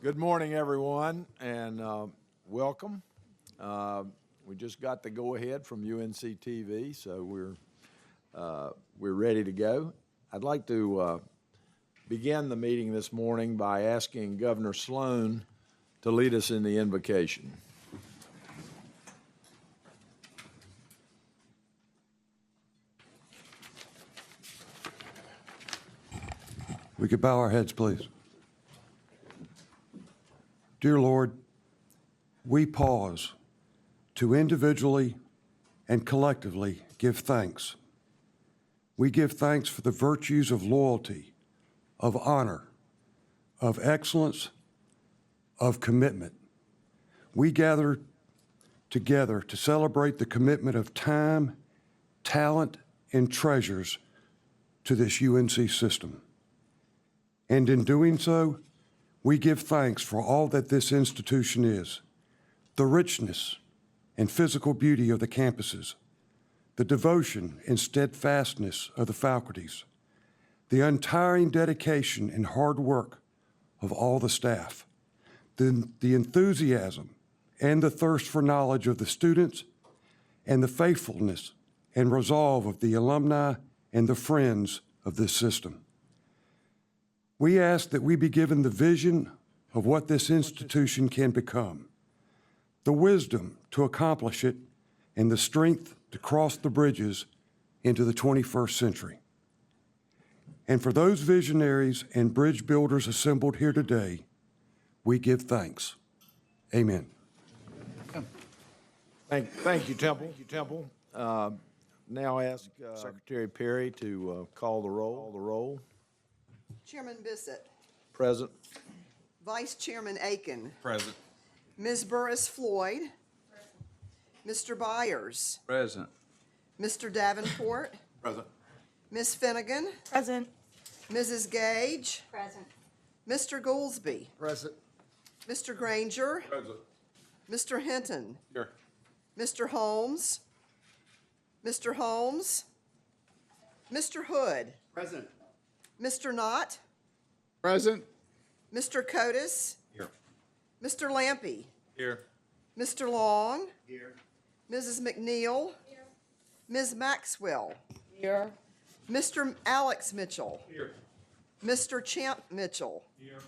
Good morning, everyone, and welcome. We just got the go-ahead from UNC TV, so we're ready to go. I'd like to begin the meeting this morning by asking Governor Sloan to lead us in the invocation. We could bow our heads, please. Dear Lord, we pause to individually and collectively give thanks. We give thanks for the virtues of loyalty, of honor, of excellence, of commitment. We gather together to celebrate the commitment of time, talent, and treasures to this UNC system. And in doing so, we give thanks for all that this institution is, the richness and physical beauty of the campuses, the devotion and steadfastness of the faculties, the untiring dedication and hard work of all the staff, the enthusiasm and the thirst for knowledge of the students, and the faithfulness and resolve of the alumni and the friends of this system. We ask that we be given the vision of what this institution can become, the wisdom to accomplish it, and the strength to cross the bridges into the 21st century. And for those visionaries and bridge builders assembled here today, we give thanks. Amen. Thank you, Temple. Now ask Secretary Perry to call the roll. Chairman Bissett. Present. Vice Chairman Aiken. Present. Ms. Burris-Floyd. Mr. Byers. Present. Mr. Davenport. Present. Ms. Finnegan. Present. Mrs. Gage. Present. Mr. Goolsby. Present. Mr. Granger. Present. Mr. Hinton. Here. Mr. Holmes. Mr. Holmes. Mr. Hood. Present. Mr. Knott. Present. Mr. Cotis. Here. Mr. Lampy. Here. Mr. Long. Here. Mrs. McNeil. Here. Ms. Maxwell. Here. Mr. Alex Mitchell. Here. Mr. Champ Mitchell. Here.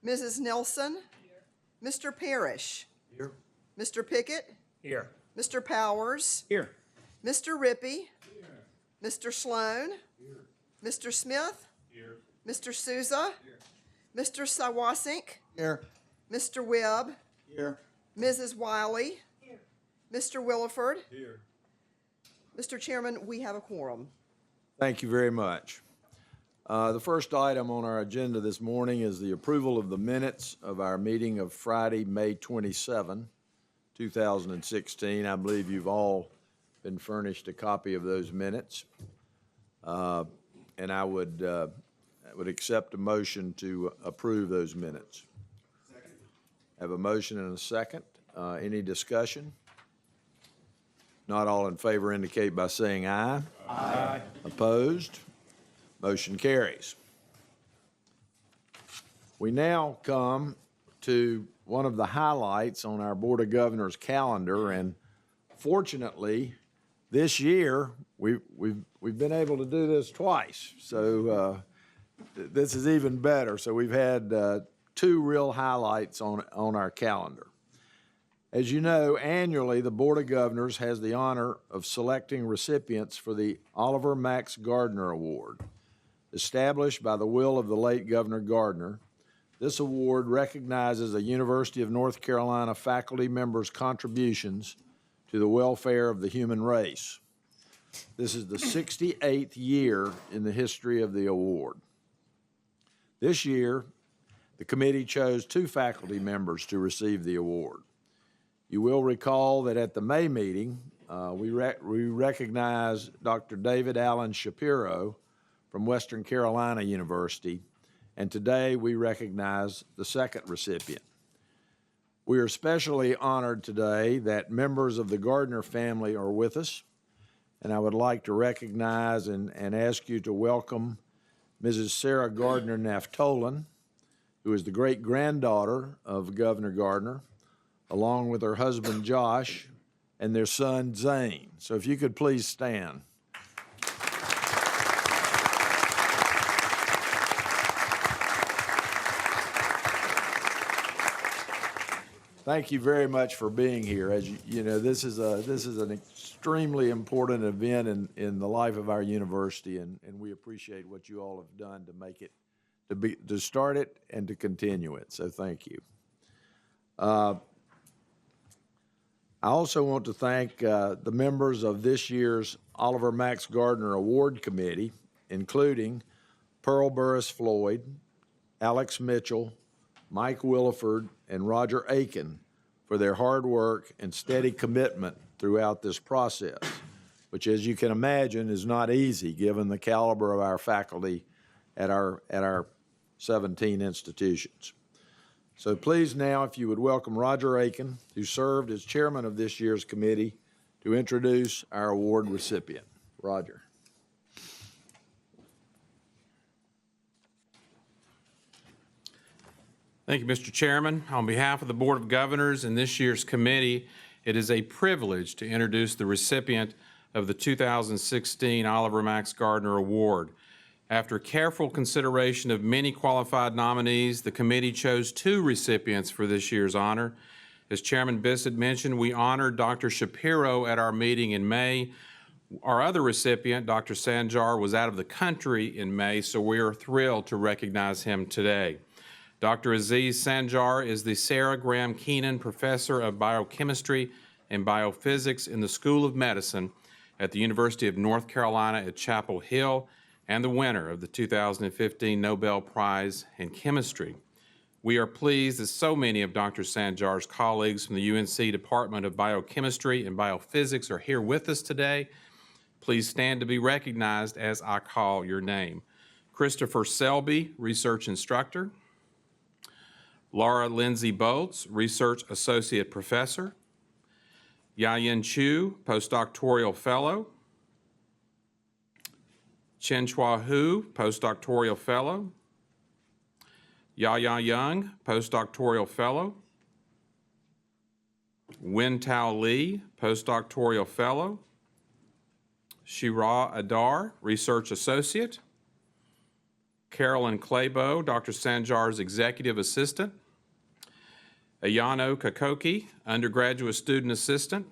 Mrs. Nelson. Here. Mr. Parrish. Here. Mr. Pickett. Here. Mr. Powers. Here. Mr. Rippey. Mr. Sloan. Mr. Smith. Here. Mr. Souza. Mr. Sawasink. Here. Mr. Webb. Here. Mrs. Wiley. Here. Mr. Williford. Here. Mr. Chairman, we have a quorum. Thank you very much. The first item on our agenda this morning is the approval of the minutes of our meeting of Friday, May 27, 2016. I believe you've all been furnished a copy of those minutes. And I would accept a motion to approve those minutes. Second. Have a motion and a second. Any discussion? Not all in favor indicate by saying aye. Aye. Opposed? Motion carries. We now come to one of the highlights on our Board of Governors calendar, and fortunately, this year we've been able to do this twice, so this is even better. So we've had two real highlights on our calendar. As you know, annually, the Board of Governors has the honor of selecting recipients for the Oliver Max Gardner Award. Established by the will of the late Governor Gardner, this award recognizes a University of North Carolina faculty member's contributions to the welfare of the human race. This is the 68th year in the history of the award. This year, the committee chose two faculty members to receive the award. You will recall that at the May meeting, we recognized Dr. David Allen Shapiro from Western Carolina University, and today we recognize the second recipient. We are especially honored today that members of the Gardner family are with us, and I would like to recognize and ask you to welcome Mrs. Sarah Gardner Naftolan, who is the great-granddaughter of Governor Gardner, along with her husband Josh and their son Zane. So if you could please stand. Thank you very much for being here. As you know, this is an extremely important event in the life of our university, and we appreciate what you all have done to make it, to start it and to continue it. So thank you. I also want to thank the members of this year's Oliver Max Gardner Award Committee, including Pearl Burris Floyd, Alex Mitchell, Mike Williford, and Roger Aiken for their hard work and steady commitment throughout this process, which, as you can imagine, is not easy given the caliber of our faculty at our 17 institutions. So please now, if you would welcome Roger Aiken, who served as chairman of this year's committee, to introduce our award recipient. Roger. Thank you, Mr. Chairman. On behalf of the Board of Governors and this year's committee, it is a privilege to introduce the recipient of the 2016 Oliver Max Gardner Award. After careful consideration of many qualified nominees, the committee chose 2 recipients for this year's honor. As Chairman Bissett mentioned, we honored Dr. Shapiro at our meeting in May. Our other recipient, Dr. Sanjar, was out of the country in May, so we are thrilled to recognize him today. Dr. Aziz Sanjar is the Sarah Graham Keenan Professor of Biochemistry and Biophysics in the School of Medicine at the University of North Carolina at Chapel Hill and the winner of the 2015 Nobel Prize in Chemistry. We are pleased that so many of Dr. Sanjar's colleagues from the UNC Department of Biochemistry and Biophysics are here with us today. Please stand to be recognized as I call your name. Christopher Selby, Research Instructor. Laura Lindsay Bolts, Research Associate Professor. Yayin Chu, Postdoctoral Fellow. Chen-Chua Hu, Postdoctoral Fellow. Yaya Young, Postdoctoral Fellow. Wen-Tao Lee, Postdoctoral Fellow. Shira Adar, Research Associate. Carolyn Claybo, Dr. Sanjar's Executive Assistant. Ayano Kakoki, Undergraduate Student Assistant.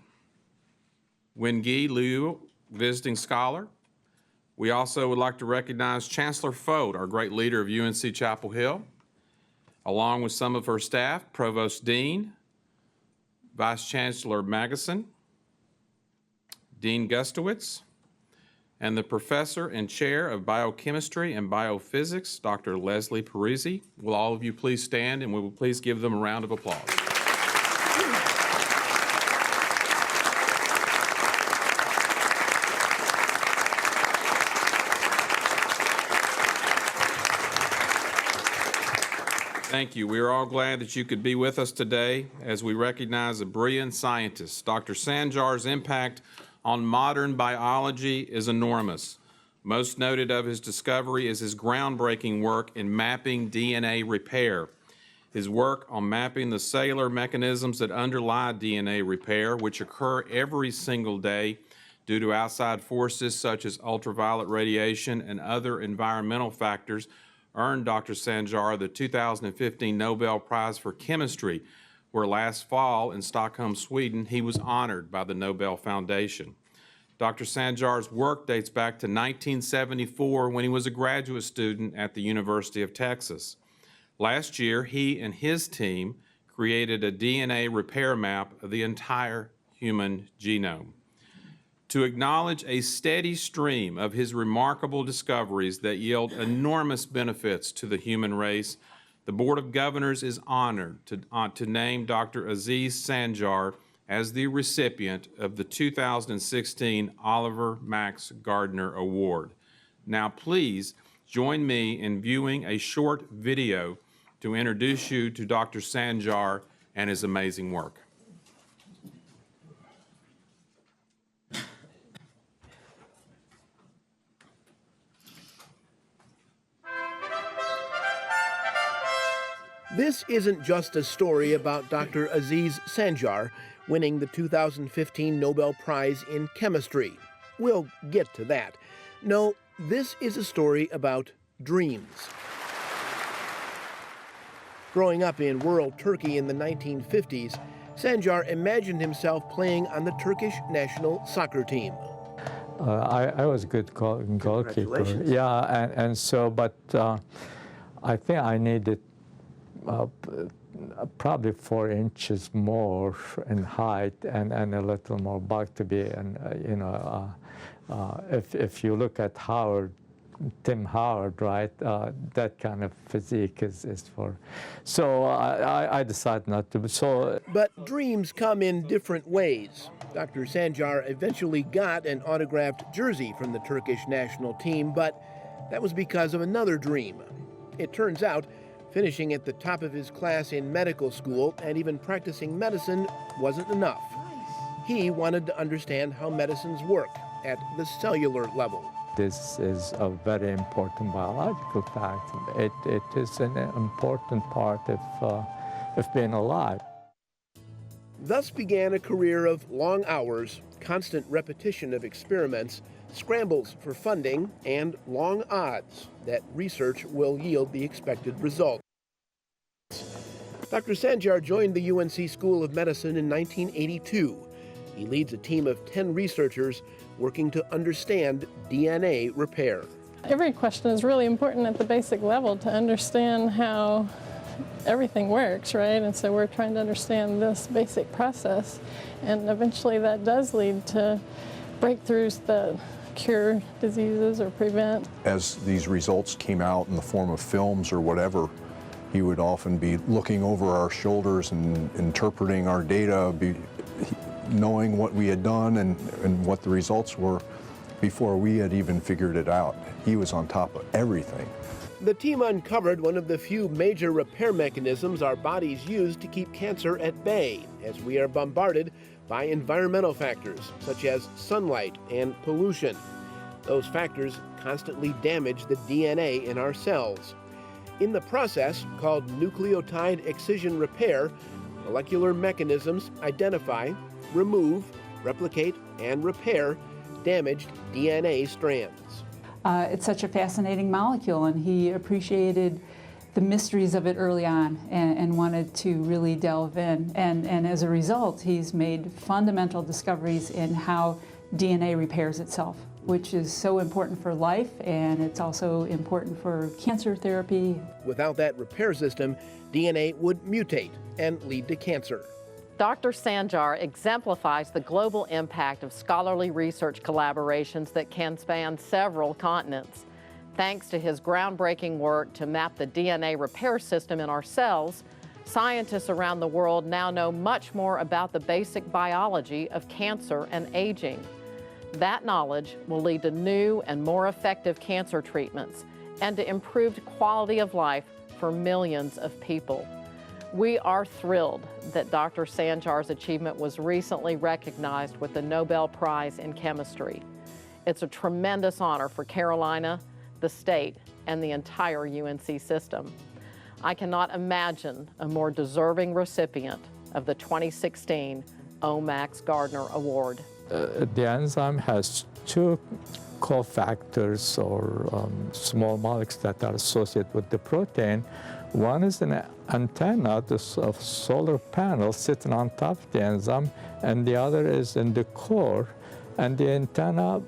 Wengi Liu, Visiting Scholar. We also would like to recognize Chancellor Fote, our great leader of UNC Chapel Hill, along with some of her staff, Provost Dean, Vice Chancellor Magnuson, Dean Gustowitz, and the Professor and Chair of Biochemistry and Biophysics, Dr. Leslie Parisi. Will all of you please stand, and we will please give them a round of applause. Thank you. We are all glad that you could be with us today as we recognize a brilliant scientist. Dr. Sanjar's impact on modern biology is enormous. Most noted of his discovery is his groundbreaking work in mapping DNA repair. His work on mapping the cellular mechanisms that underlie DNA repair, which occur every single day due to outside forces such as ultraviolet radiation and other environmental factors, earned Dr. Sanjar the 2015 Nobel Prize for Chemistry, where last fall in Stockholm, Sweden, he was honored by the Nobel Foundation. Dr. Sanjar's work dates back to 1974 when he was a graduate student at the University of Texas. Last year, he and his team created a DNA repair map of the entire human genome. To acknowledge a steady stream of his remarkable discoveries that yield enormous benefits to the human race, the Board of Governors is honored to name Dr. Aziz Sanjar as the recipient of the 2016 Oliver Max Gardner Award. Now please join me in viewing a short video to introduce you to Dr. Sanjar and his amazing work. This isn't just a story about Dr. Aziz Sanjar winning the 2015 Nobel Prize in Chemistry. We'll get to that. No, this is a story about dreams. Growing up in rural Turkey in the 1950s, Sanjar imagined himself playing on the Turkish national soccer team. I was a good goalkeeper. Yeah, and so, but I think I needed probably 4 inches more in height and a little more bulk to be, and if you look at Howard, Tim Howard, right, that kind of physique is for. So I decided not to. So, but dreams come in different ways. Dr. Sanjar eventually got an autographed jersey from the Turkish national team, but that was because of another dream. It turns out finishing at the top of his class in medical school and even practicing medicine wasn't enough. He wanted to understand how medicines work at the cellular level. This is a very important biological fact. It is an important part of being alive. Thus began a career of long hours, constant repetition of experiments, scrambles for funding, and long odds that research will yield the expected results. Dr. Sanjar joined the UNC School of Medicine in 1982. He leads a team of 10 researchers working to understand DNA repair. Every question is really important at the basic level to understand how everything works, right? And so we're trying to understand this basic process, and eventually that does lead to breakthroughs that cure diseases or prevent. As these results came out in the form of films or whatever, he would often be looking over our shoulders and interpreting our data, knowing what we had done and what the results were before we had even figured it out. He was on top of everything. The team uncovered one of the few major repair mechanisms our bodies use to keep cancer at bay as we are bombarded by environmental factors such as sunlight and pollution. Those factors constantly damage the DNA in our cells. In the process, called nucleotide excision repair, molecular mechanisms identify, remove, replicate, and repair damaged DNA strands. It's such a fascinating molecule, and he appreciated the mysteries of it early on and wanted to really delve in. And as a result, he's made fundamental discoveries in how DNA repairs itself, which is so important for life, and it's also important for cancer therapy. Without that repair system, DNA would mutate and lead to cancer. Dr. Sanjar exemplifies the global impact of scholarly research collaborations that can span several continents. Thanks to his groundbreaking work to map the DNA repair system in our cells, scientists around the world now know much more about the basic biology of cancer and aging. That knowledge will lead to new and more effective cancer treatments and to improved quality of life for millions of people. We are thrilled that Dr. Sanjar's achievement was recently recognized with the Nobel Prize in Chemistry. It's a tremendous honor for Carolina, the state, and the entire UNC system. I cannot imagine a more deserving recipient of the 2016 O. Max Gardner Award. The enzyme has 2 cofactors or small molecules that are associated with the protein. One is an antenna, a solar panel sitting on top of the enzyme, and the other is in the core. And the antenna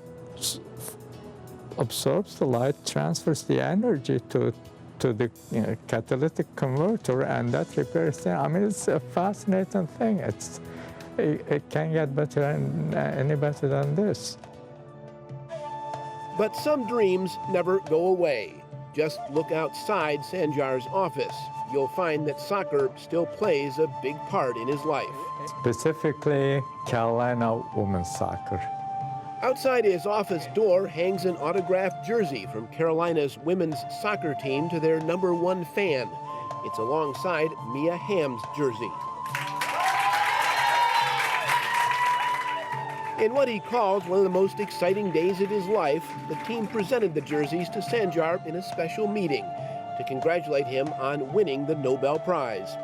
absorbs the light, transfers the energy to the catalytic converter, and that repairs things. I mean, it's a fascinating thing. It can't get better any better than this. But some dreams never go away. Just look outside Sanjar's office. You'll find that soccer still plays a big part in his life. Specifically, Carolina women's soccer. Outside his office door hangs an autographed jersey from Carolina's women's soccer team to their #1 fan. It's alongside Mia Hamm's jersey. In what he calls one of the most exciting days of his life, the team presented the jerseys to Sanjar in a special meeting. to congratulate him on winning the Nobel Prize.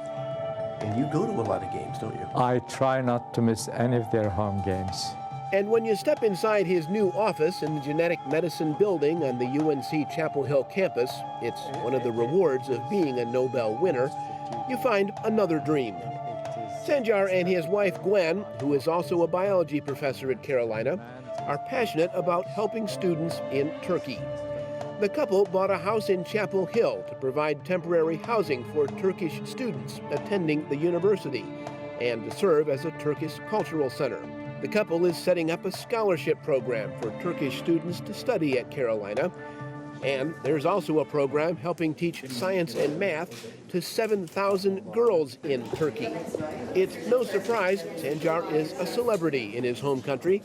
And you go to a lot of games, don't you? I try not to miss any of their home games. And when you step inside his new office in the Genetic Medicine building on the UNC Chapel Hill campus, it's one of the rewards of being a Nobel winner, you find another dream. Sanjar and his wife Gwen, who is also a biology professor at Carolina, are passionate about helping students in Turkey. The couple bought a house in Chapel Hill to provide temporary housing for Turkish students attending the university and to serve as a Turkish cultural center. The couple is setting up a scholarship program for Turkish students to study at Carolina. And there's also a program helping teach science and math to 7,000 girls in Turkey. It's no surprise Sanjar is a celebrity in his home country.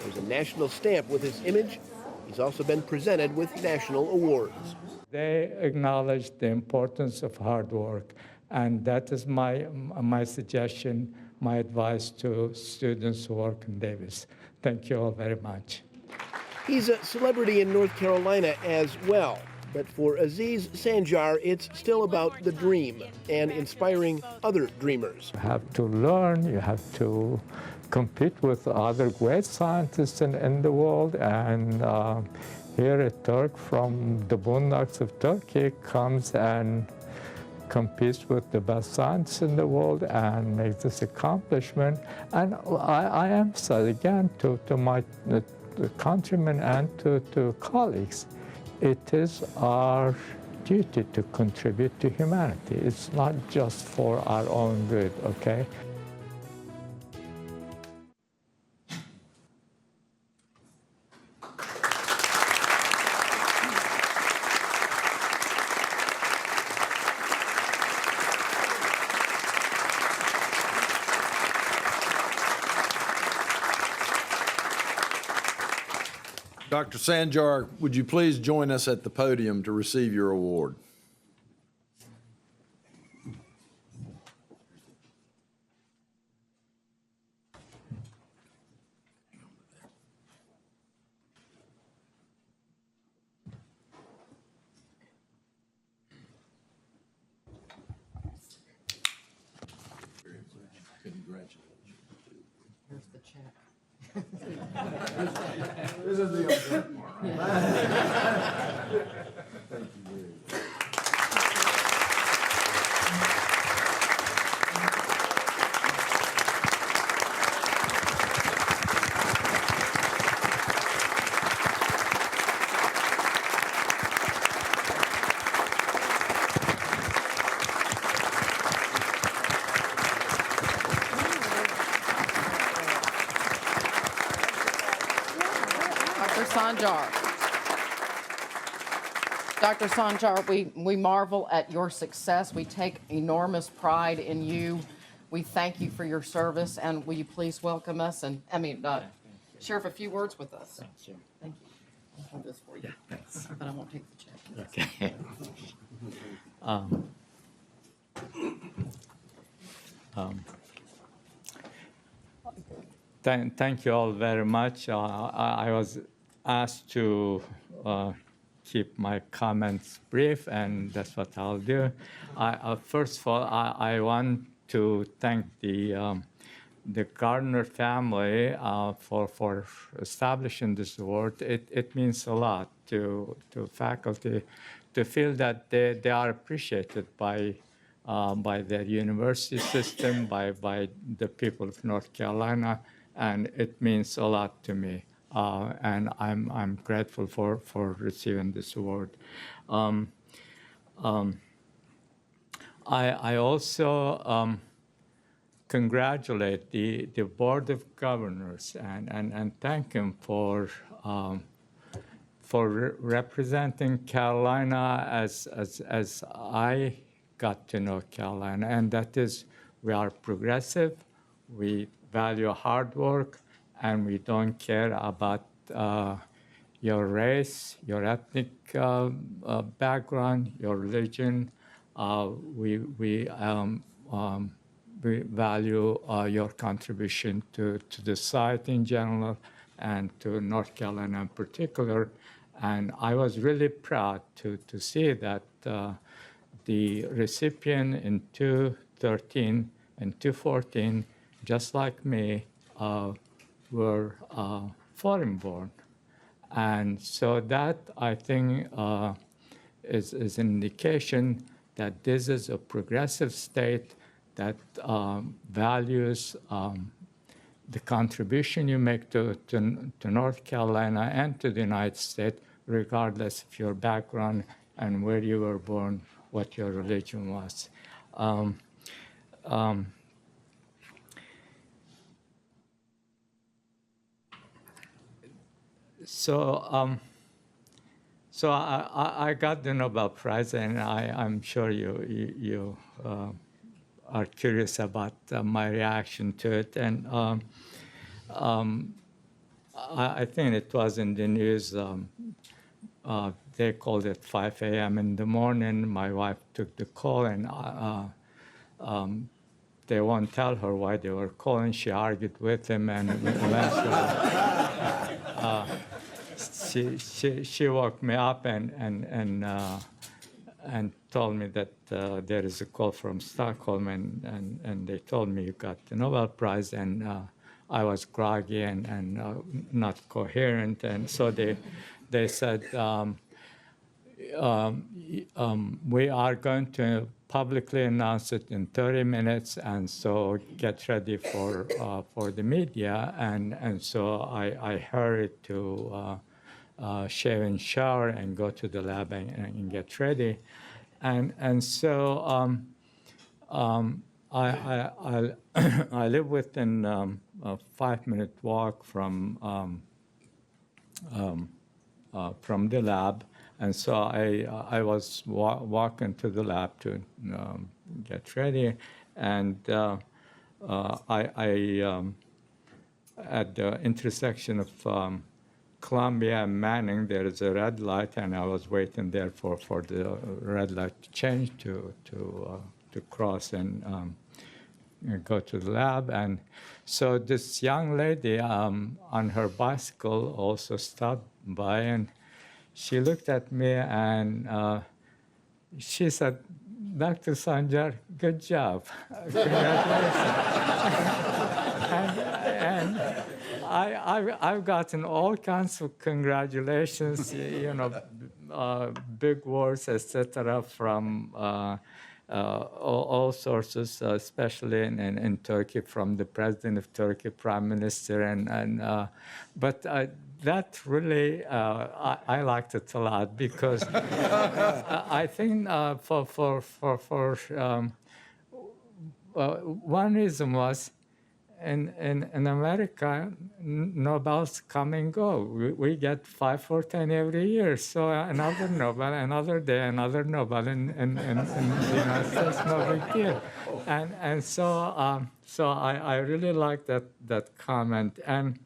There's a national stamp with his image. He's also been presented with national awards. They acknowledge the importance of hard work, and that is my suggestion, my advice to students who work in Davis. Thank you all very much. He's a celebrity in North Carolina as well. But for Aziz Sanjar, it's still about the dream and inspiring other dreamers. You have to learn, you have to compete with other great scientists in the world, and here a Turk from the boondocks of Turkey comes and competes with the best scientists in the world and makes this accomplishment. And I emphasize again to my countrymen and to colleagues, it is our duty to contribute to humanity. It's not just for our own good, okay? Dr. Sanjar, would you please join us at the podium to receive your award? Here's the check. This is the important part. Dr. Sanjar, we marvel at your success. We take enormous pride in you. We thank you for your service, and will you please welcome us and, share a few words with us? Sure. Thank you. I'll hold this for you. Thanks. But I won't take the check. Okay. Thank you all very much. I was asked to keep my comments brief, and that's what I'll do. First of all, I want to thank the Gardner family for establishing this award. It means a lot to faculty to feel that they are appreciated by their university system, by the people of North Carolina, and it means a lot to me. And I'm grateful for receiving this award. I also congratulate the Board of Governors and thank them for representing Carolina as I got to know Carolina, and that is we are progressive, we value hard work, and we don't care about your race, your ethnic background, your religion. We value your contribution to the site in general and to North Carolina in particular. And I was really proud to see that the recipient in 2013 and 2014, just like me, were foreign-born. And so that, I think, is an indication that this is a progressive state that values the contribution you make to North Carolina and to the United States, regardless of your background and where you were born, what your religion was. So I got the Nobel Prize, and I'm sure you are curious about my reaction to it. And I think it was in the news. They called it 5 a.m. in the morning. My wife took the call, and they won't tell her why they were calling. She argued with him, and eventually she woke me up and told me that there is a call from Stockholm, and they told me you got the Nobel Prize, and I was groggy and not coherent, and so they said, we are going to publicly announce it in 30 minutes, and so get ready for the media. And so I hurried to shave and shower and go to the lab and get ready. And so I live within a 5-minute walk from the lab, and so I was walking to the lab to get ready, and at the intersection of Columbia and Manning, there is a red light, and I was waiting there for the red light to change to cross and go to the lab. And so this young lady on her bicycle also stopped by, and she looked at me and she said, "Dr. Sanjar, good job. Congratulations." and I've gotten all kinds of congratulations, big words, etc., from all sources, especially in Turkey, from the president of Turkey, prime minister, but that really I liked it a lot, because I think one reason was, in America, Nobels come and go. We get 5 or 10 every year. So another Nobel, another day, another Nobel in the United States, no big deal. And so I really like that comment. And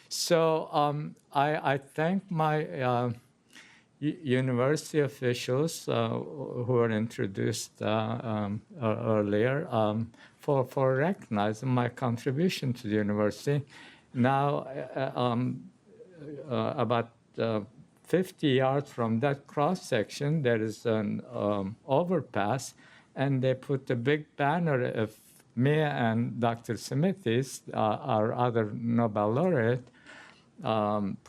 so I thank my university officials who were introduced earlier for recognizing my contribution to the university. Now, about 50 yards from that cross section, there is an overpass, and they put a big banner of me and Dr. Simitis, our other Nobel laureate.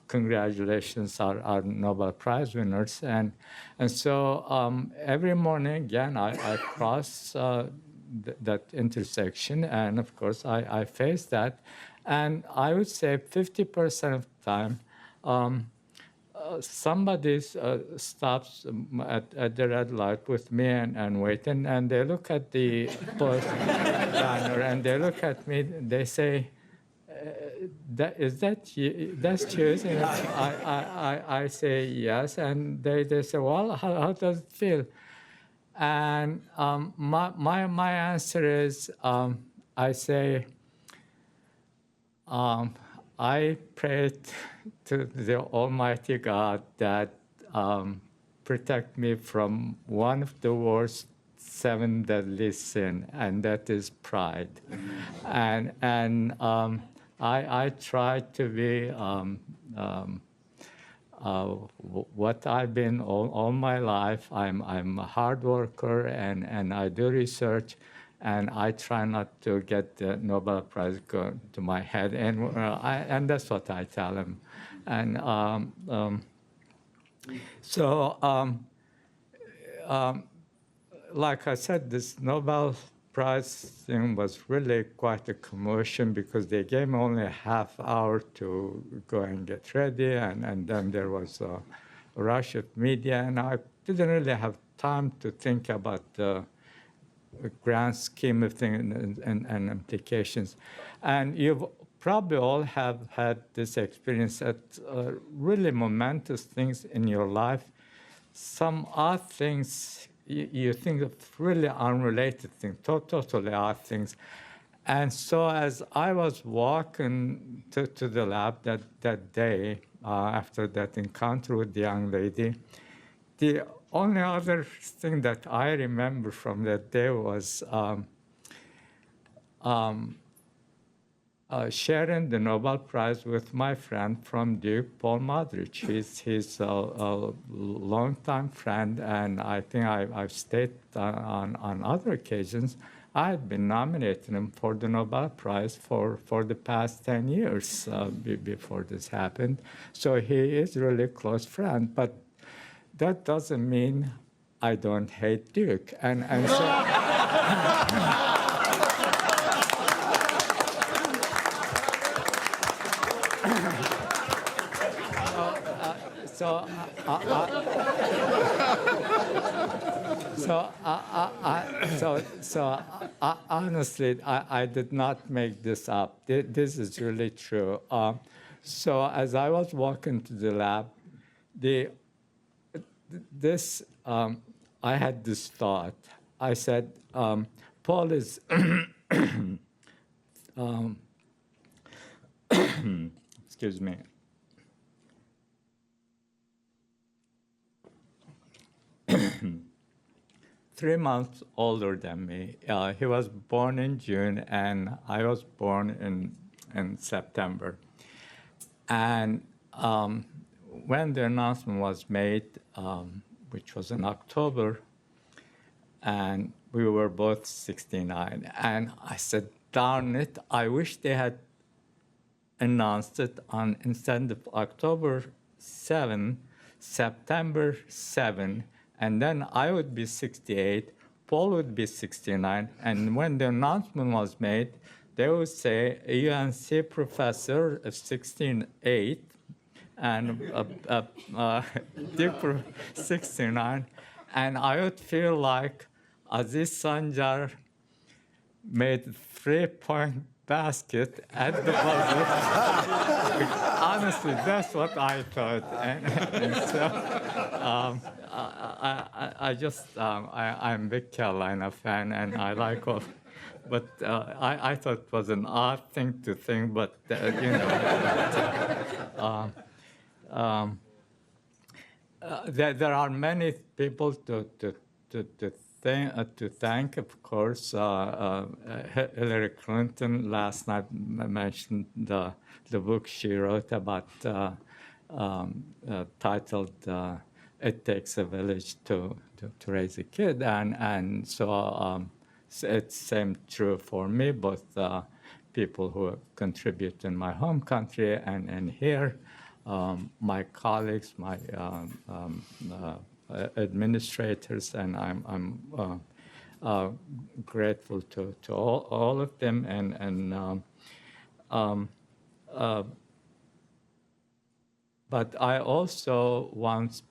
Congratulations, our Nobel Prize winners. And so every morning, again, I cross that intersection, and of course I face that, and I would say 50% of the time somebody stops at the red light with me and waiting, and they look at the post banner and they look at me, they say, that's you? I say yes, and they say, well, how does it feel? And my answer is, I say, I prayed to the Almighty God that protect me from one of the worst 7 deadly sin, and that is pride. And I try to be what I've been all my life. I'm a hard worker and I do research, and I try not to get the Nobel Prize go to my head, and that's what I tell him. And like I said, this Nobel Prize thing was really quite a commotion because they gave me only a half hour to go and get ready, and then there was a rush of media, and I didn't really have time to think about the grand scheme of things and implications. And you've probably all have had this experience at really momentous things in your life. Some odd things, you think of really unrelated things, totally odd things. And so as I was walking to the lab that day, after that encounter with the young lady, the only other thing that I remember from that day was sharing the Nobel Prize with my friend from Duke, Paul Modrich. He's a longtime friend, and I think I've stated on other occasions, I had been nominating him for the Nobel Prize for the past 10 years before this happened. So he is really a close friend, but that doesn't mean I don't hate Duke. And so... Honestly, I did not make this up. This is really true. So as I was walking to the lab, I had this thought. I said, Paul is, excuse me. Three months older than me. He was born in June, and I was born in September. And when the announcement was made, which was in October, and we were both 69, and I said, darn it, I wish they had announced it on, instead of October 7, September 7, and then I would be 68, Paul would be 69, and when the announcement was made, they would say a UNC professor of 16.8 and Duke 69, and I would feel like Aziz Sancar made 3-point basket at the buzzer. Honestly, that's what I thought, and so I'm a big Carolina fan, and I like all. But I thought it was an odd thing to think, but you know, there are many people to thank, of course. Hillary Clinton last night mentioned the book she wrote about, titled "It Takes a Village to Raise a Kid," and so it's same true for me. Both people who contribute in my home country and here, my colleagues, my administrators, and I'm grateful to all of them, but I also want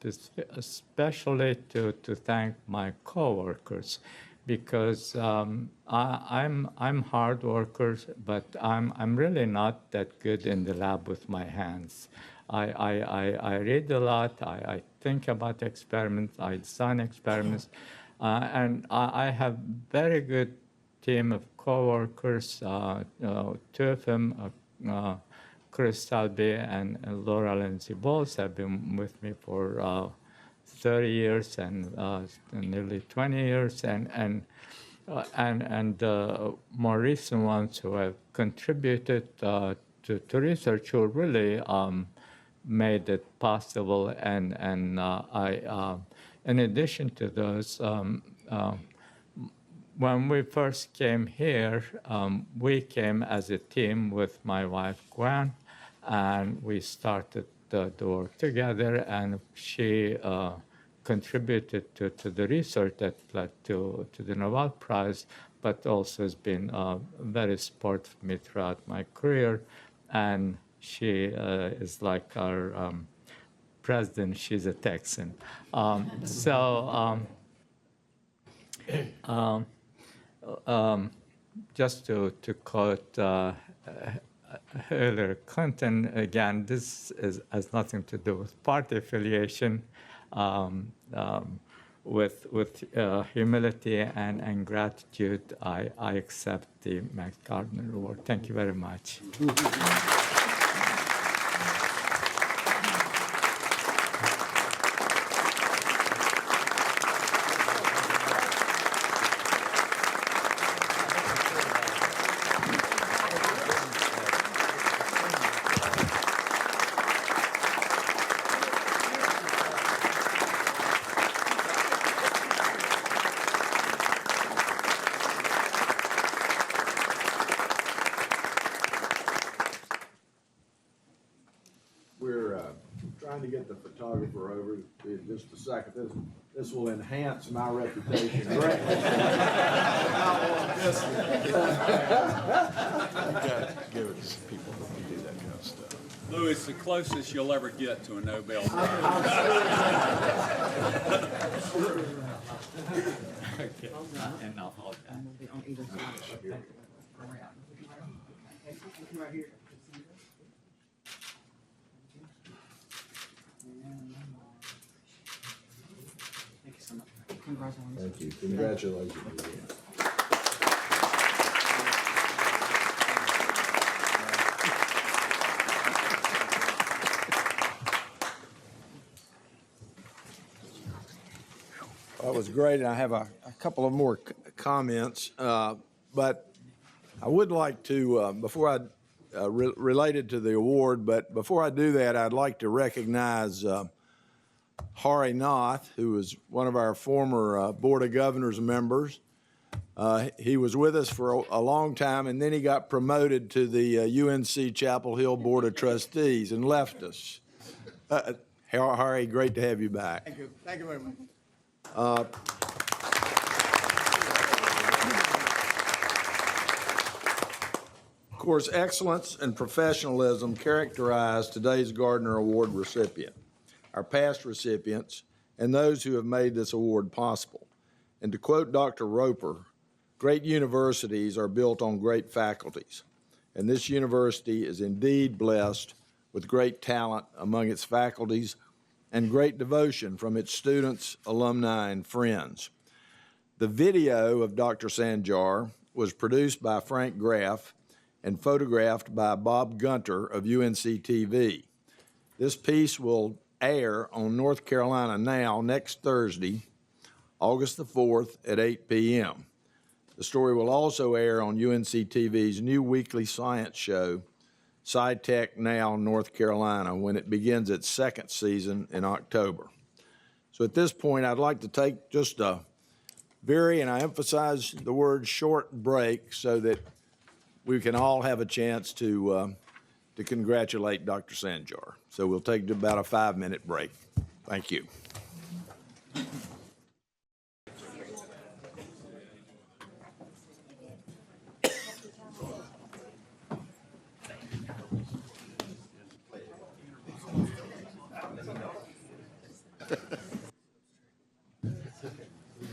especially to thank my coworkers, because I'm hard worker, but I'm really not that good in the lab with my hands. I read a lot. I think about experiments. I design experiments, and I have very good team of coworkers. Two of them, Chris Selby and Laura Lindsay Bowles, have been with me for 30 years and nearly 20 years, and more recent ones who have contributed to research, who really made it possible. And in addition to those, when we first came here, we came as a team with my wife, Gwen, and we started the work together, and she contributed to the research that led to the Nobel Prize, but also has been very supportive of me throughout my career. And she is like our president. She's a Texan. Just to quote Hillary Clinton, again, this has nothing to do with party affiliation. With humility and gratitude, I accept the Max Gardner Award. Thank you very much. We're trying to get the photographer over in just a second. This will enhance my reputation greatly. Give it to people who can do that kind of stuff. Louis, the closest you'll ever get to a Nobel Prize. Okay. And I'll hold that. Thank you. Congratulations. That was great, and I have a couple of more comments, but I would like to, before I, related to the award, but before I do that, I'd like to recognize Hari Nath, who was one of our former Board of Governors members. He was with us for a long time, and then he got promoted to the UNC Chapel Hill Board of Trustees and left us. Hari, great to have you back. Thank you. Thank you very much. Of course, excellence and professionalism characterize today's Gardner Award recipient, our past recipients, and those who have made this award possible. And to quote Dr. Roper, great universities are built on great faculties, and this university is indeed blessed with great talent among its faculties and great devotion from its students, alumni, and friends. The video of Dr. Sanjar was produced by Frank Graff and photographed by Bob Gunter of UNC TV. This piece will air on North Carolina Now next Thursday, August the 4th at 8 p.m. The story will also air on UNC TV's new weekly science show, SciTech Now North Carolina, when it begins its second season in October. So at this point, I'd like to take just a very, and I emphasize the word short break so that we can all have a chance to congratulate Dr. Sanjar. So we'll take about a 5-minute break. Thank you.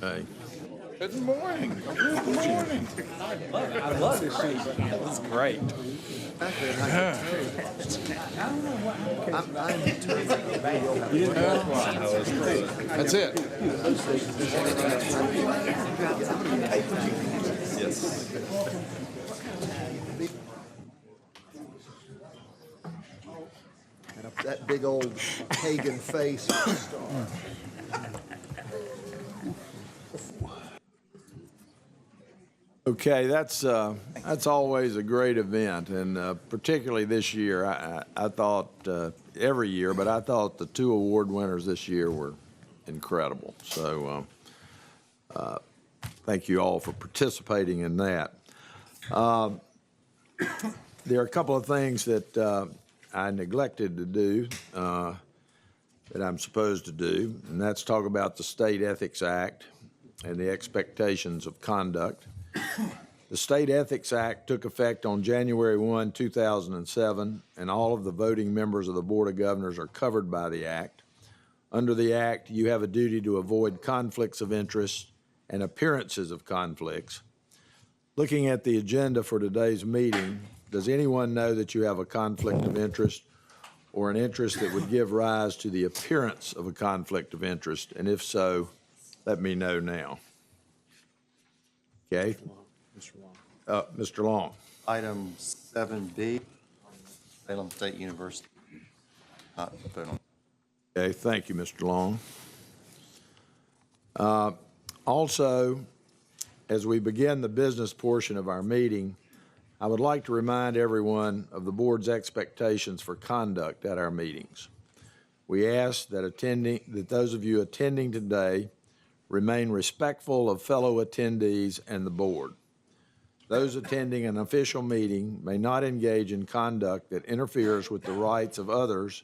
Hey. Good morning. Good morning. I love this season. That was great. That's it. Yes. That big old pagan face. Okay, that's always a great event, and particularly this year, I thought every year, but I thought the two award winners this year were incredible. So thank you all for participating in that. There are a couple of things that I neglected to do that I'm supposed to do, and that's talk about the State Ethics Act and the expectations of conduct. The State Ethics Act took effect on January 1, 2007, and all of the voting members of the Board of Governors are covered by the Act. Under the Act, you have a duty to avoid conflicts of interest and appearances of conflicts. Looking at the agenda for today's meeting, does anyone know that you have a conflict of interest or an interest that would give rise to the appearance of a conflict of interest? And if so, let me know now. Okay? Mr. Long. Item 7B, Salem State University. Not vote on. Okay, thank you, Mr. Long. Also, as we begin the business portion of our meeting, I would like to remind everyone of the board's expectations for conduct at our meetings. We ask that those of you attending today remain respectful of fellow attendees and the board. Those attending an official meeting may not engage in conduct that interferes with the rights of others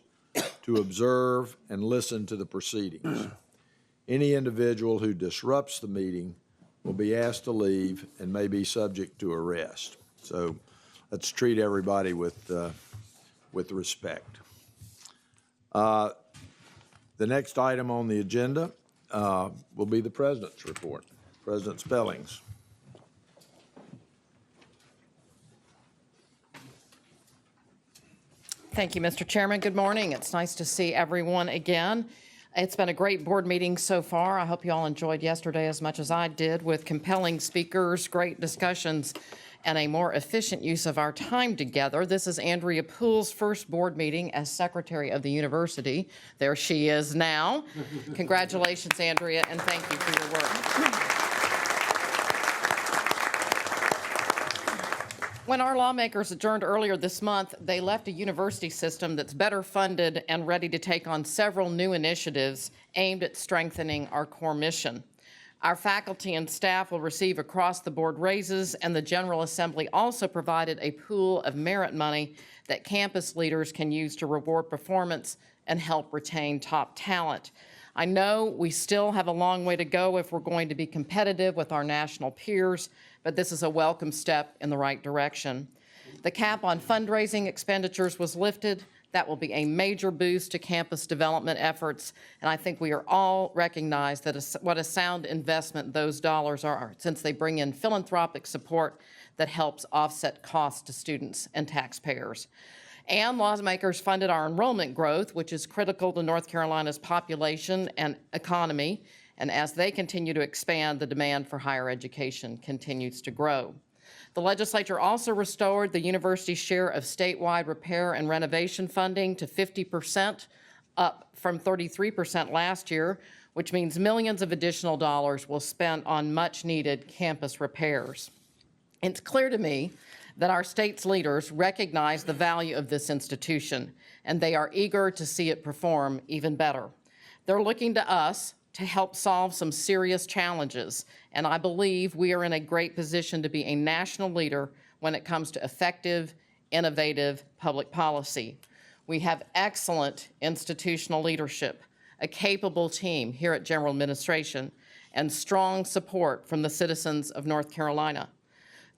to observe and listen to the proceedings. Any individual who disrupts the meeting will be asked to leave and may be subject to arrest. So let's treat everybody with respect. The next item on the agenda will be the President's report. President Spellings. Thank you, Mr. Chairman. Good morning. It's nice to see everyone again. It's been a great board meeting so far. I hope you all enjoyed yesterday as much as I did, with compelling speakers, great discussions, and a more efficient use of our time together. This is Andrea Poole's first board meeting as Secretary of the University. There she is now. Congratulations, Andrea, and thank you for your work. When our lawmakers adjourned earlier this month, they left a university system that's better funded and ready to take on several new initiatives aimed at strengthening our core mission. Our faculty and staff will receive across-the-board raises, and the General Assembly also provided a pool of merit money that campus leaders can use to reward performance and help retain top talent. I know we still have a long way to go if we're going to be competitive with our national peers, but this is a welcome step in the right direction. The cap on fundraising expenditures was lifted. That will be a major boost to campus development efforts, and I think we are all recognize that what a sound investment those dollars are, since they bring in philanthropic support that helps offset costs to students and taxpayers. And lawmakers funded our enrollment growth, which is critical to North Carolina's population and economy. And as they continue to expand, the demand for higher education continues to grow. The legislature also restored the university's share of statewide repair and renovation funding to 50%, up from 33% last year, which means millions of additional dollars will spend on much-needed campus repairs. It's clear to me that our state's leaders recognize the value of this institution, and they are eager to see it perform even better. They're looking to us to help solve some serious challenges, and I believe we are in a great position to be a national leader when it comes to effective, innovative public policy. We have excellent institutional leadership, a capable team here at General Administration, and strong support from the citizens of North Carolina.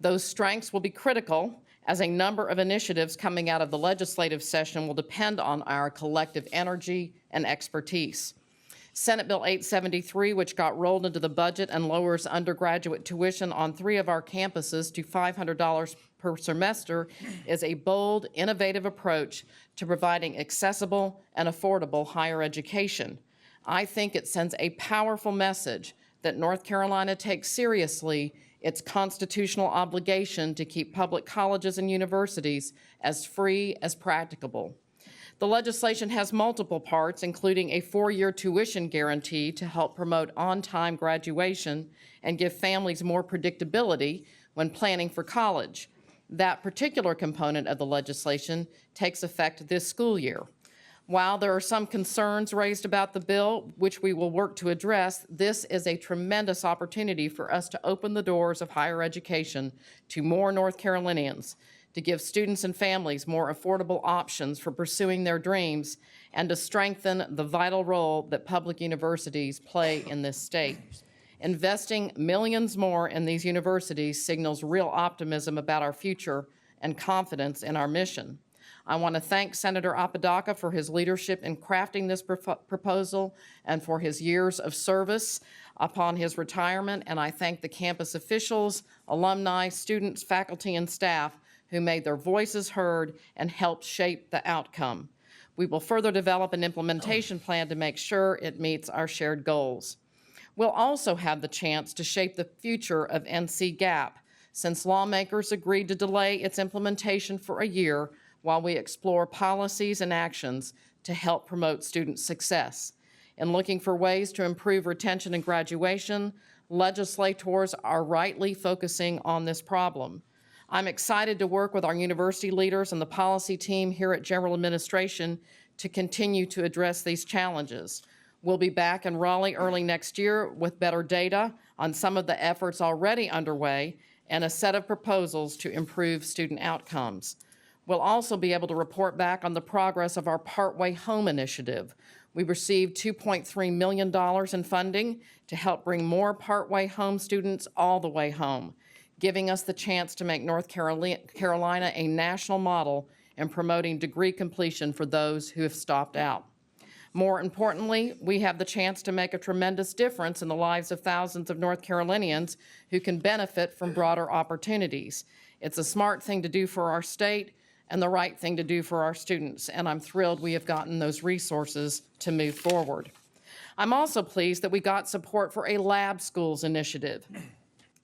Those strengths will be critical, as a number of initiatives coming out of the legislative session will depend on our collective energy and expertise. Senate Bill 873, which got rolled into the budget and lowers undergraduate tuition on 3 of our campuses to $500 per semester, is a bold, innovative approach to providing accessible and affordable higher education. I think it sends a powerful message that North Carolina takes seriously its constitutional obligation to keep public colleges and universities as free as practicable. The legislation has multiple parts, including a 4-year tuition guarantee to help promote on-time graduation and give families more predictability when planning for college. That particular component of the legislation takes effect this school year. While there are some concerns raised about the bill, which we will work to address, this is a tremendous opportunity for us to open the doors of higher education to more North Carolinians, to give students and families more affordable options for pursuing their dreams, and to strengthen the vital role that public universities play in this state. Investing millions more in these universities signals real optimism about our future and confidence in our mission. I want to thank Senator Apodaca for his leadership in crafting this proposal and for his years of service upon his retirement, and I thank the campus officials, alumni, students, faculty, and staff who made their voices heard and helped shape the outcome. We will further develop an implementation plan to make sure it meets our shared goals. We'll also have the chance to shape the future of NC GAP, since lawmakers agreed to delay its implementation for a year while we explore policies and actions to help promote student success. In looking for ways to improve retention and graduation, legislators are rightly focusing on this problem. I'm excited to work with our university leaders and the policy team here at General Administration to continue to address these challenges. We'll be back in Raleigh early next year with better data on some of the efforts already underway and a set of proposals to improve student outcomes. We'll also be able to report back on the progress of our Partway Home initiative. We received $2.3 million in funding to help bring more Partway Home students all the way home, giving us the chance to make North Carolina a national model in promoting degree completion for those who have stopped out. More importantly, we have the chance to make a tremendous difference in the lives of thousands of North Carolinians who can benefit from broader opportunities. It's a smart thing to do for our state and the right thing to do for our students, and I'm thrilled we have gotten those resources to move forward. I'm also pleased that we got support for a lab schools initiative.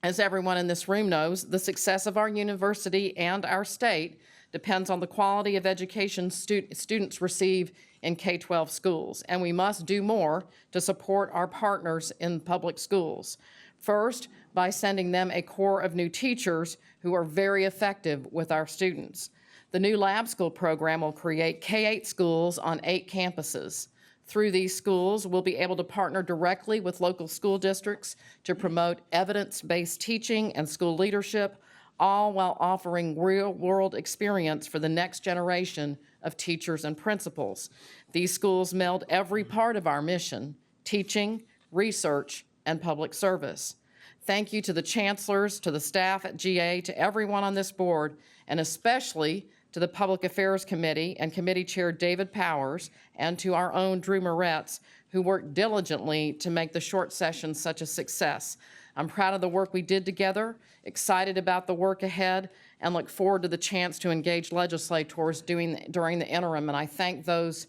As everyone in this room knows, the success of our university and our state depends on the quality of education students receive in K-12 schools, and we must do more to support our partners in public schools. First, by sending them a corps of new teachers who are very effective with our students. The new lab school program will create K-8 schools on 8 campuses. Through these schools, we'll be able to partner directly with local school districts to promote evidence-based teaching and school leadership, all while offering real-world experience for the next generation of teachers and principals. These schools meld every part of our mission: teaching, research, and public service. Thank you to the chancellors, to the staff at GA, to everyone on this board, and especially to the Public Affairs Committee and Committee Chair David Powers, and to our own Drew Moretz, who worked diligently to make the short session such a success. I'm proud of the work we did together, excited about the work ahead, and look forward to the chance to engage legislators during the interim, and I thank those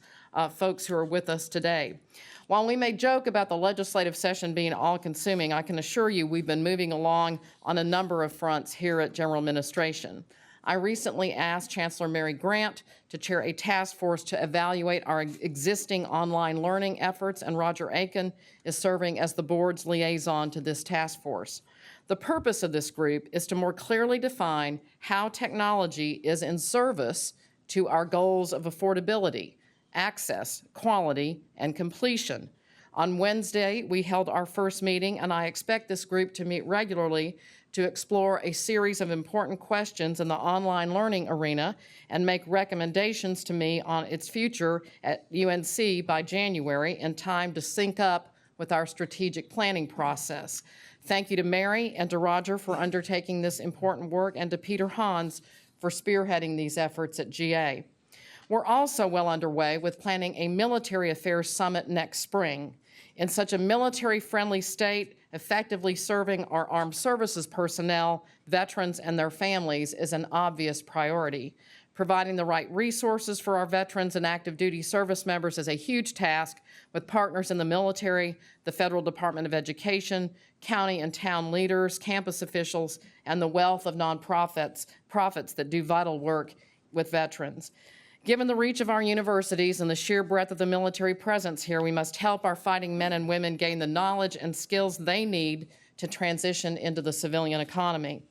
folks who are with us today. While we may joke about the legislative session being all-consuming, I can assure you we've been moving along on a number of fronts here at General Administration. I recently asked Chancellor Mary Grant to chair a task force to evaluate our existing online learning efforts, and Roger Aiken is serving as the board's liaison to this task force. The purpose of this group is to more clearly define how technology is in service to our goals of affordability, access, quality, and completion. On Wednesday, we held our first meeting, and I expect this group to meet regularly to explore a series of important questions in the online learning arena and make recommendations to me on its future at UNC by January, in time to sync up with our strategic planning process. Thank you to Mary and to Roger for undertaking this important work, and to Peter Hans for spearheading these efforts at GA. We're also well underway with planning a military affairs summit next spring. In such a military-friendly state, effectively serving our armed services personnel, veterans, and their families is an obvious priority. Providing the right resources for our veterans and active duty service members is a huge task, with partners in the military, the Federal Department of Education, county and town leaders, campus officials, and the wealth of nonprofits that do vital work with veterans. Given the reach of our universities and the sheer breadth of the military presence here, we must help our fighting men and women gain the knowledge and skills they need to transition into the civilian economy.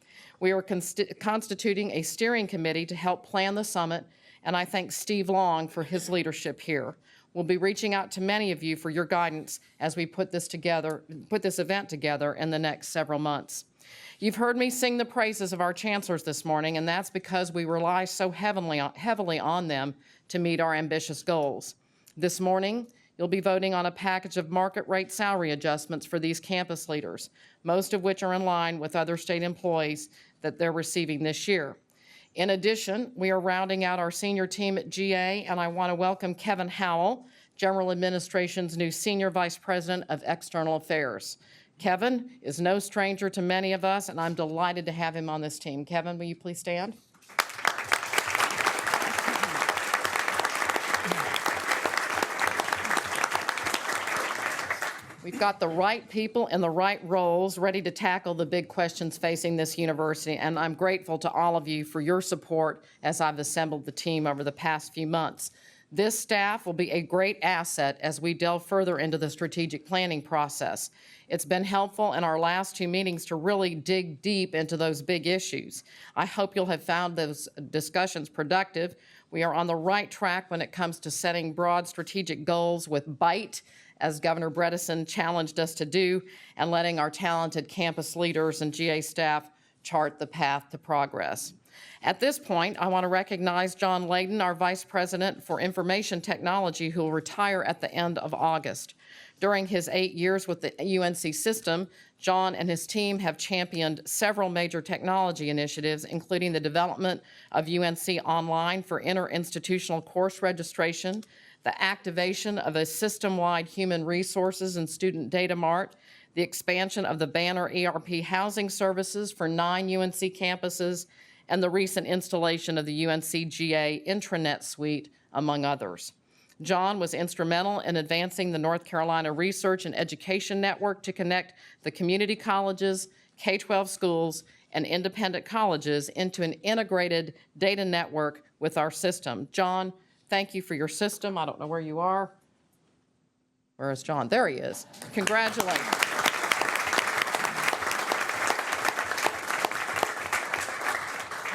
We are constituting a steering committee to help plan the summit, and I thank Steve Long for his leadership here. We'll be reaching out to many of you for your guidance as we put this event together in the next several months. You've heard me sing the praises of our chancellors this morning, and that's because we rely so heavily on them to meet our ambitious goals. This morning, you'll be voting on a package of market rate salary adjustments for these campus leaders, most of which are in line with other state employees that they're receiving this year. In addition, we are rounding out our senior team at GA, and I want to welcome Kevin Howell, General Administration's new Senior Vice President of External Affairs. Kevin is no stranger to many of us, and I'm delighted to have him on this team. Kevin, will you please stand? We've got the right people in the right roles ready to tackle the big questions facing this university, and I'm grateful to all of you for your support as I've assembled the team over the past few months. This staff will be a great asset as we delve further into the strategic planning process. It's been helpful in our last two meetings to really dig deep into those big issues. I hope you'll have found those discussions productive. We are on the right track when it comes to setting broad strategic goals with BITE, as Governor Bredesen challenged us to do, and letting our talented campus leaders and GA staff chart the path to progress. At this point, I want to recognize John Layden, our Vice President for Information Technology, who will retire at the end of August. During his 8 years with the UNC system, John and his team have championed several major technology initiatives, including the development of UNC Online for interinstitutional course registration, the activation of a system-wide human resources and student data mart, the expansion of the Banner ERP housing services for 9 UNC campuses, and the recent installation of the UNC GA intranet suite, among others. John was instrumental in advancing the North Carolina Research and Education Network to connect the community colleges, K-12 schools, and independent colleges into an integrated data network with our system. John, thank you for your system. I don't know where you are. Where is John? There he is. Congratulations.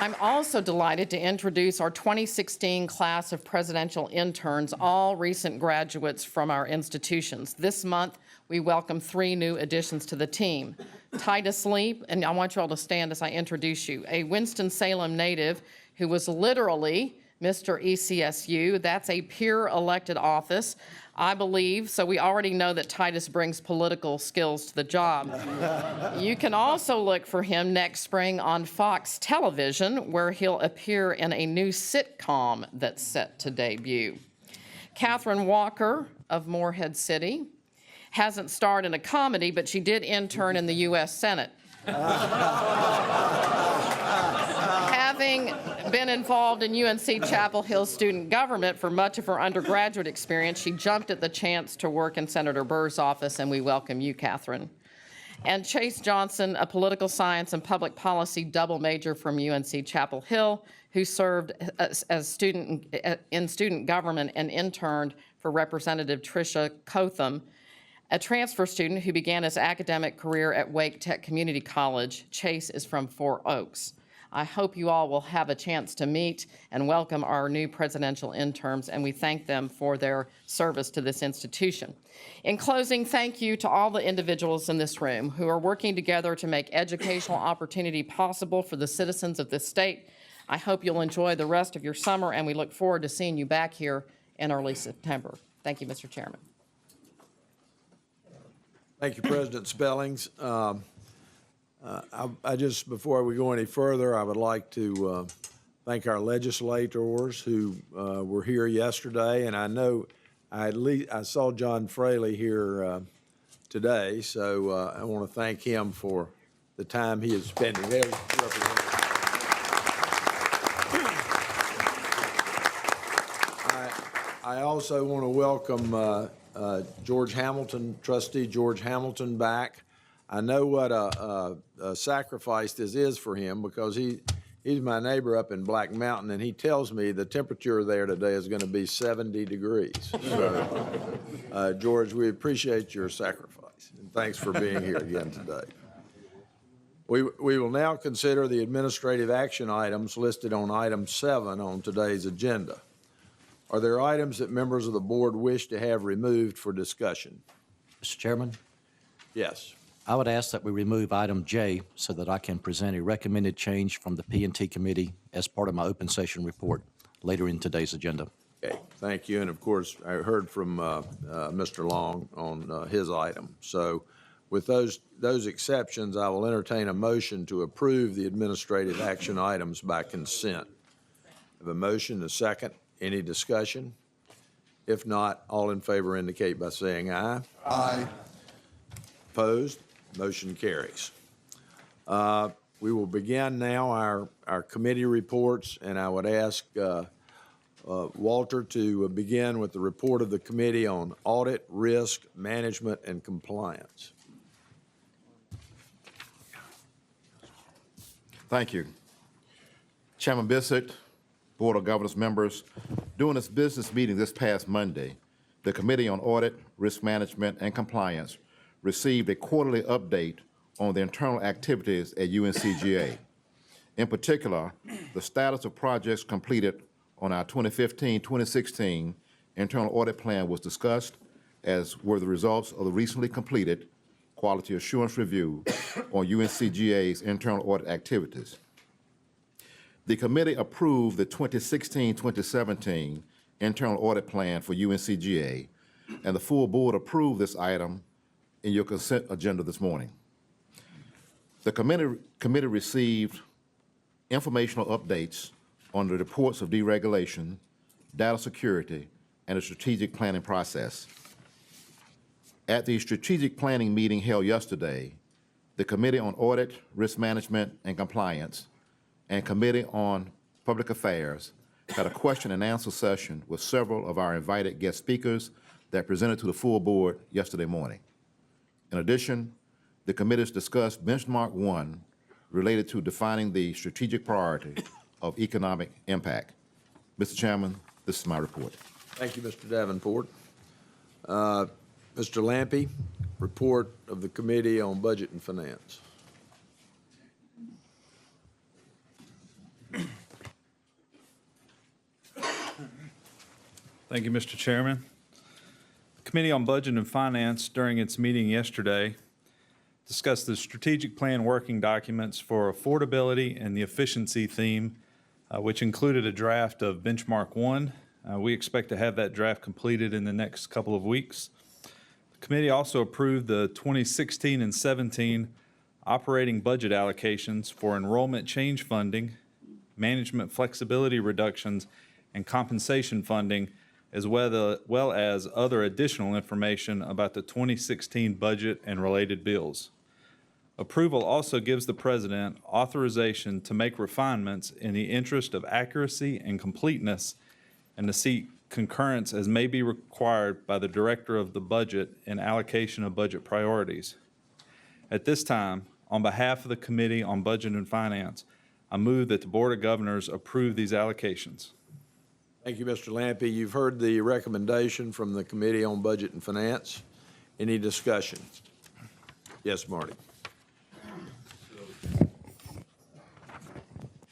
I'm also delighted to introduce our 2016 class of presidential interns, all recent graduates from our institutions. This month, we welcome 3 new additions to the team. Titus Leap, and I want you all to stand as I introduce you, a Winston-Salem native who was literally Mr. ECSU. That's a peer-elected office, I believe, so we already know that Titus brings political skills to the job. You can also look for him next spring on Fox Television, where he'll appear in a new sitcom that's set to debut. Catherine Walker of Morehead City hasn't starred in a comedy, but she did intern in the U.S. Senate. Having been involved in UNC Chapel Hill student government for much of her undergraduate experience, she jumped at the chance to work in Senator Burr's office, and we welcome you, Catherine. And Chase Johnson, a political science and public policy double major from UNC Chapel Hill, who served as student government and interned for Representative Tricia Cotham, a transfer student who began his academic career at Wake Tech Community College. Chase is from 4 Oaks. I hope you all will have a chance to meet and welcome our new presidential interns, and we thank them for their service to this institution. In closing, thank you to all the individuals in this room who are working together to make educational opportunity possible for the citizens of this state. I hope you'll enjoy the rest of your summer, and we look forward to seeing you back here in early September. Thank you, Mr. Chairman. Thank you, President Spellings. I just, before we go any further, I would like to thank our legislators who were here yesterday, and I know I saw John Fraley here today, so I want to thank him for the time he is spending. I also want to welcome George Hamilton, Trustee George Hamilton, back. I know what a sacrifice this is for him, because he's my neighbor up in Black Mountain, and he tells me the temperature there today is going to be 70 degrees. So, George, we appreciate your sacrifice, and thanks for being here again today. We will now consider the administrative action items listed on item 7 on today's agenda. Are there items that members of the board wish to have removed for discussion? Mr. Chairman, Yes. I would ask that we remove item J so that I can present a recommended change from the P&T committee as part of my open session report later in today's agenda. Okay, thank you. And of course, I heard from Mr. Long on his item. So with those exceptions, I will entertain a motion to approve the administrative action items by consent. I have a motion, a second. Any discussion? If not, all in favor indicate by saying aye. Aye. Opposed? Motion carries. We will begin now our committee reports, and I would ask Walter to begin with the report of the Committee on Audit, Risk, Management, and Compliance. Thank you. Chairman Bissett, Board of Governors members, during its business meeting this past Monday, the Committee on Audit, Risk Management, and Compliance received a quarterly update on the internal activities at UNCGA. In particular, the status of projects completed on our 2015-2016 internal audit plan was discussed, as were the results of the recently completed quality assurance review on UNCGA's internal audit activities. The committee approved the 2016-2017 internal audit plan for UNCGA, and the full board approved this item in your consent agenda this morning. The committee received informational updates on the reports of deregulation, data security, and the strategic planning process. At the strategic planning meeting held yesterday, the Committee on Audit, Risk Management, and Compliance and Committee on Public Affairs had a question and answer session with several of our invited guest speakers that presented to the full board yesterday morning. In addition, the committees discussed Benchmark 1 related to defining the strategic priority of economic impact. Mr. Chairman, this is my report. Thank you, Mr. Davenport. Mr. Lampe, report of the Committee on Budget and Finance. Thank you, Mr. Chairman. The Committee on Budget and Finance, during its meeting yesterday, discussed the strategic plan working documents for affordability and the efficiency theme, which included a draft of Benchmark 1. We expect to have that draft completed in the next couple of weeks. The committee also approved the 2016 and 17 operating budget allocations for enrollment change funding, management flexibility reductions, and compensation funding, as well as other additional information about the 2016 budget and related bills. Approval also gives the President authorization to make refinements in the interest of accuracy and completeness, and to seek concurrence as may be required by the Director of the Budget in allocation of budget priorities. At this time, on behalf of the Committee on Budget and Finance, I move that the Board of Governors approve these allocations. Thank you, Mr. Lampe. You've heard the recommendation from the Committee on Budget and Finance. Any discussion? Yes, Marty.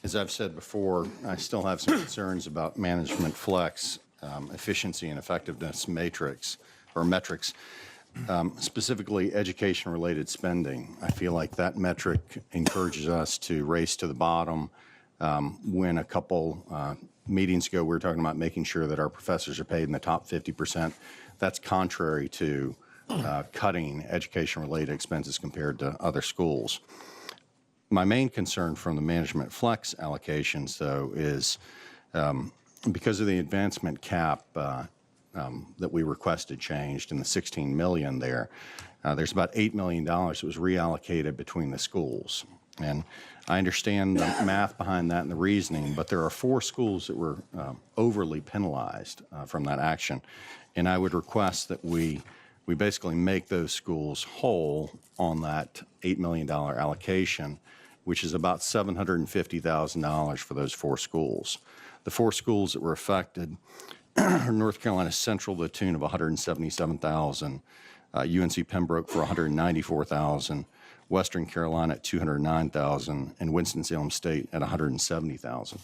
As I've said before, I still have some concerns about management flex, efficiency and effectiveness metrics, specifically education-related spending. I feel like that metric encourages us to race to the bottom. When a couple meetings ago, we were talking about making sure that our professors are paid in the top 50%. That's contrary to cutting education-related expenses compared to other schools. My main concern from the management flex allocations, though, is because of the advancement cap that we requested changed in the $16 million there, there's about $8 million that was reallocated between the schools. And I understand the math behind that and the reasoning, but there are 4 schools that were overly penalized from that action. And I would request that we basically make those schools whole on that $8 million allocation, which is about $750,000 for those 4 schools. The 4 schools that were affected are North Carolina Central to the tune of $177,000, UNC Pembroke for $194,000, Western Carolina at $209,000, and Winston-Salem State at $170,000.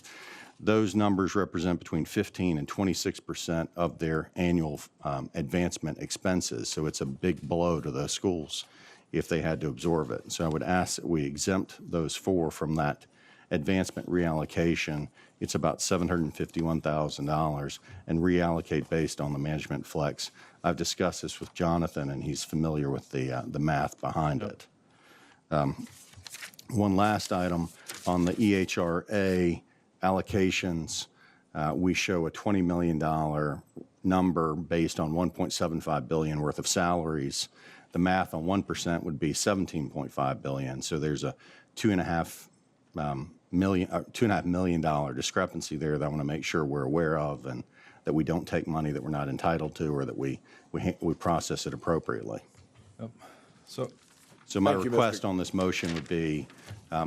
Those numbers represent between 15 and 26% of their annual advancement expenses. So it's a big blow to those schools if they had to absorb it. So I would ask that we exempt those four from that advancement reallocation. It's about $751,000 and reallocate based on the management flex. I've discussed this with Jonathan, and he's familiar with the math behind it. One last item on the EHRA allocations. We show a $20 million number based on $1.75 billion worth of salaries. The math on 1% would be $17.5 billion. So there's a $2.5 million discrepancy there that I want to make sure we're aware of, and that we don't take money that we're not entitled to, or that we process it appropriately. So my request on this motion would be,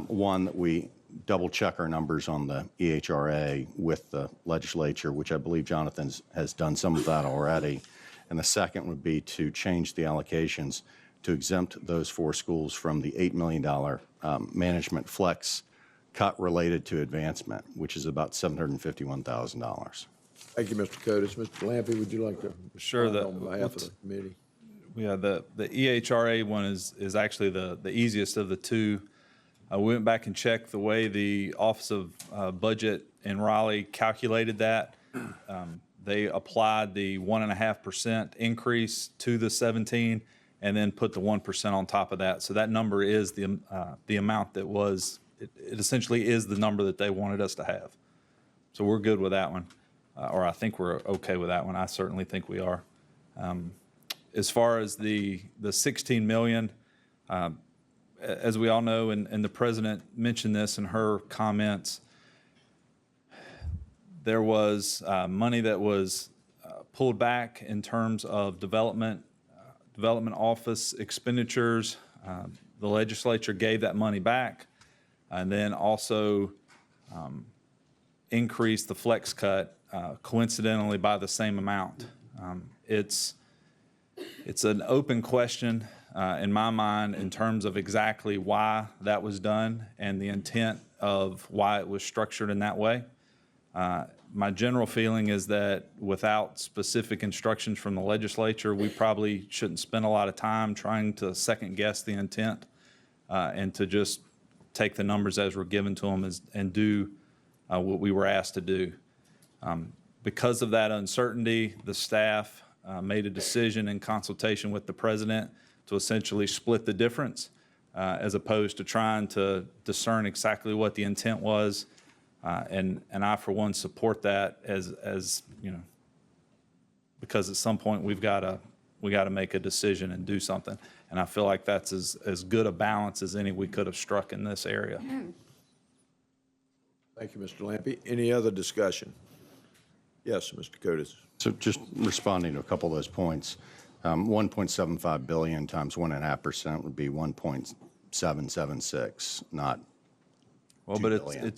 one, that we double check our numbers on the EHRA with the legislature, which I believe Jonathan has done some of that already. And the second would be to change the allocations to exempt those four schools from the $8 million management flex cut related to advancement, which is about $751,000. Thank you, Mr. Cotis. Mr. Lampe, would you like to respond on behalf of the committee? Yeah, the EHRA one is actually the easiest of the two. We went back and checked the way the Office of Budget in Raleigh calculated that. They applied the 1.5% increase to the 17 and then put the 1% on top of that. So that number is the amount that was, it essentially is the number that they wanted us to have. So we're good with that one, or I think we're okay with that one. I certainly think we are. As far as the 16 million, as we all know, and the president mentioned this in her comments, there was money that was pulled back in terms of development office expenditures. The legislature gave that money back, and then also increased the flex cut coincidentally by the same amount. It's an open question in my mind in terms of exactly why that was done and the intent of why it was structured in that way. My general feeling is that without specific instructions from the legislature, we probably shouldn't spend a lot of time trying to second guess the intent and to just take the numbers as were given to them and do what we were asked to do. Because of that uncertainty, the staff made a decision in consultation with the president to essentially split the difference as opposed to trying to discern exactly what the intent was. And I, for one, support that as you know, because at some point we got to make a decision and do something. And I feel like that's as good a balance as any we could have struck in this area. Thank you, Mr. Lampe. Any other discussion? Yes, Mr. Cotis. So just responding to a couple of those points, 1.75 billion times 1.5% would be 1.776, not well, 2 but billion.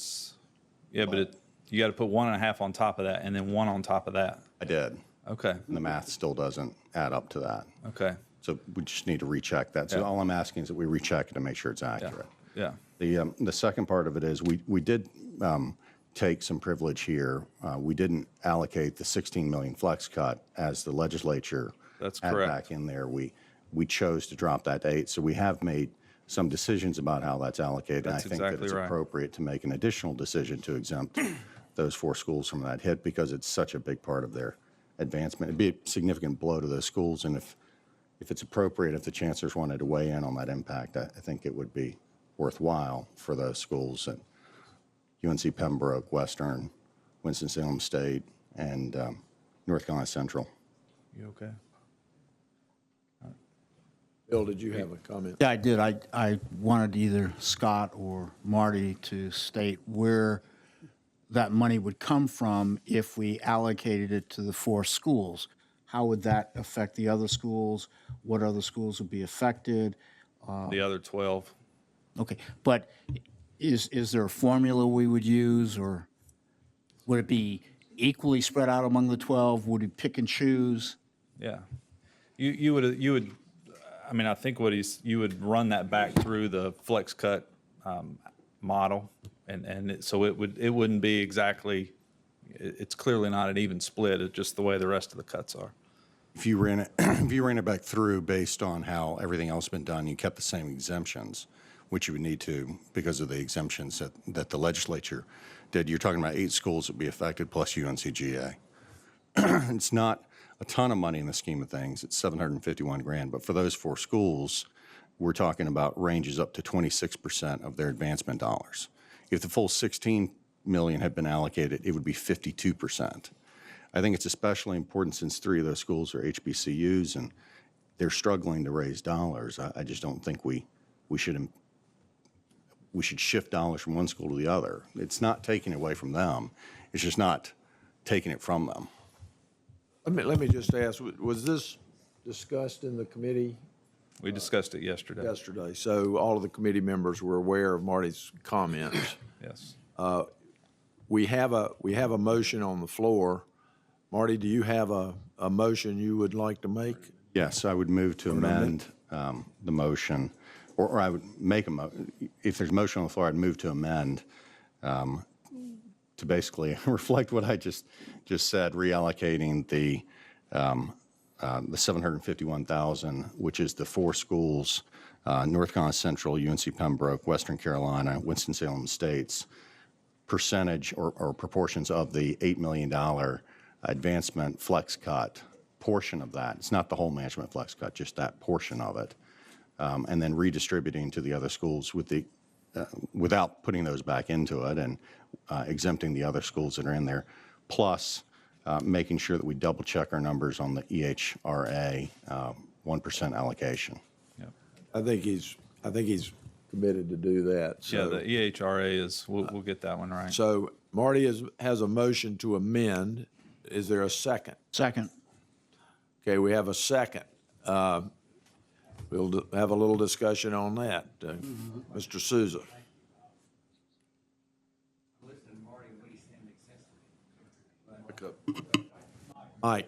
Yeah, but you got to put 1.5 on top of that and then 1 on top of that. I did. Okay. And the math still doesn't add up to that. Okay. So we just need to recheck that. So Yeah. all I'm asking is that we recheck it to make sure it's accurate. Yeah. The second part of it is we did take some privilege here. We didn't allocate the 16 million flex cut as the legislature That's had correct. back in there. We chose to drop that to 8. So we have made some decisions about how that's allocated. That's and I think exactly that it's right. appropriate to make an additional decision to exempt those 4 schools from that hit because it's such a big part of their advancement. It'd be a significant blow to those schools, and if it's appropriate, if the chancellors wanted to weigh in on that impact, I think it would be worthwhile for those schools at UNC Pembroke, Western, Winston-Salem State, and North Carolina Central. You okay? Bill, did you have a comment? Yeah, I did. I wanted either Scott or Marty to state where that money would come from if we allocated it to the 4 schools. How would that affect the other schools? What other schools would be affected? The other 12. Okay, but is there a formula we would use, or would it be equally spread out among the 12? Would we pick and choose? Yeah. You would I mean, I think you would run that back through the flex cut model, and so it wouldn't be exactly, it's clearly not an even split, it's just the way the rest of the cuts are. If you ran it back through based on how everything else has been done, you kept the same exemptions, which you would need to because of the exemptions that the legislature did. You're talking about 8 schools that would be affected plus UNCGA. It's not a ton of money in the scheme of things. It's $751 grand, but for those 4 schools, we're talking about ranges up to 26% of their advancement dollars. If the full 16 million had been allocated, it would be 52%. I think it's especially important since 3 of those schools are HBCUs and they're struggling to raise dollars. I just don't think we should shift dollars from one school to the other. It's not taking it away from them. It's just not taking it from them. Let me just ask, was this discussed in the committee? We discussed it yesterday. Yesterday, so all of the committee members were aware of Marty's comments. Yes. We have a motion on the floor. Marty, do you have a motion you would like to make? Yes, I would move to amend the motion, or I would make if there's a motion on the floor, I'd move to amend to basically reflect what I just said, reallocating the 751,000, which is the 4 schools, North Carolina Central, UNC Pembroke, Western Carolina, Winston-Salem Estates, percentage or proportions of the $8 million advancement flex cut portion of that. It's not the whole management flex cut, just that portion of it, and then redistributing to the other schools with the without putting those back into it and exempting the other schools that are in there, plus making sure that we double check our numbers on the EHRA 1% allocation. Yep. I think he's committed to do that. So. Yeah, the EHRA is, we'll get that one right. So Marty has a motion to amend. Is there a second? Second. Okay, we have a second. We'll have a little discussion on that. Mr. Souza. Mike.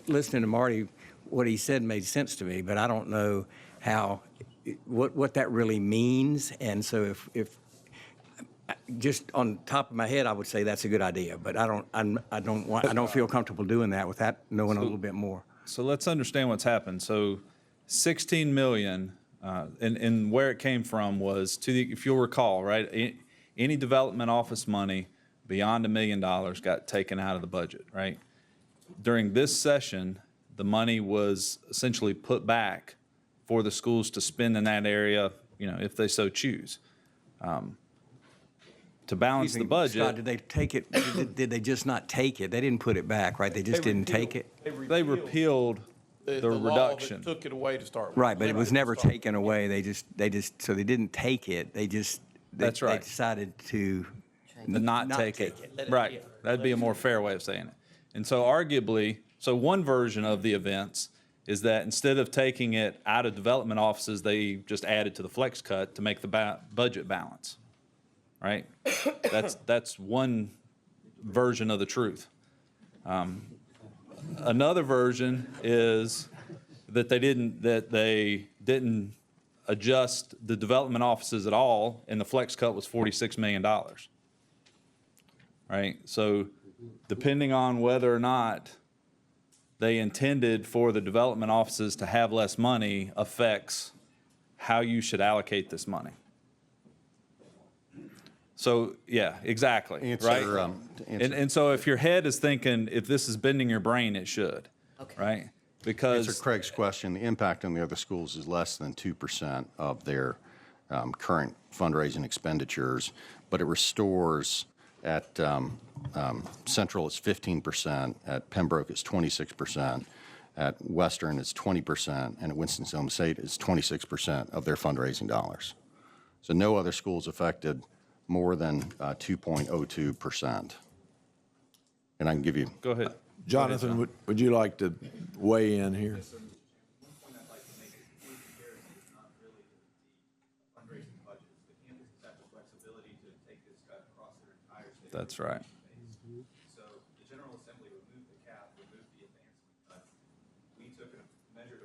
Listening to Marty, what he said made sense to me, but I don't know what that really means. And so if just on top of my head, I would say that's a good idea, but I don't feel comfortable doing that without knowing a little bit more. So let's understand what's happened. So 16 million, and where it came from was, if you'll recall, right, any development office money beyond $1 million got taken out of the budget, right? During this session, the money was essentially put back for the schools to spend in that area, if they so choose. To balance the budget. Scott, did they take it? Did they just not take it? They didn't put it back, right? They just didn't take it? They repealed the reduction. Law that took it away to start with. Right, but it was never taken away. So they didn't take it. That's right. They decided to not take it. Right. That'd be a more fair way of saying it. And so arguably, one version of the events is that instead of taking it out of development offices, they just added to the flex cut to make the budget balance. Right? That's one version of the truth. Another version is that they didn't adjust the development offices at all, and the flex cut was $46 million. Right? So depending on whether or not they intended for the development offices to have less money affects how you should allocate this money. So, yeah, exactly, right? And so if your head is thinking, if this is bending your brain, it should, right? Because answer Craig's question, the impact on the other schools is less than 2% of their current fundraising expenditures, but it restores at Central it's 15%, at Pembroke it's 26%, at Western it's 20%, and at Winston-Salem State it's 26% of their fundraising dollars. So no other school is affected more than 2.02%. And I can give you. Go ahead. Jonathan, would you like to weigh in here? That's right. So the General Assembly removed the cap, removed the advancement cut. We took a measured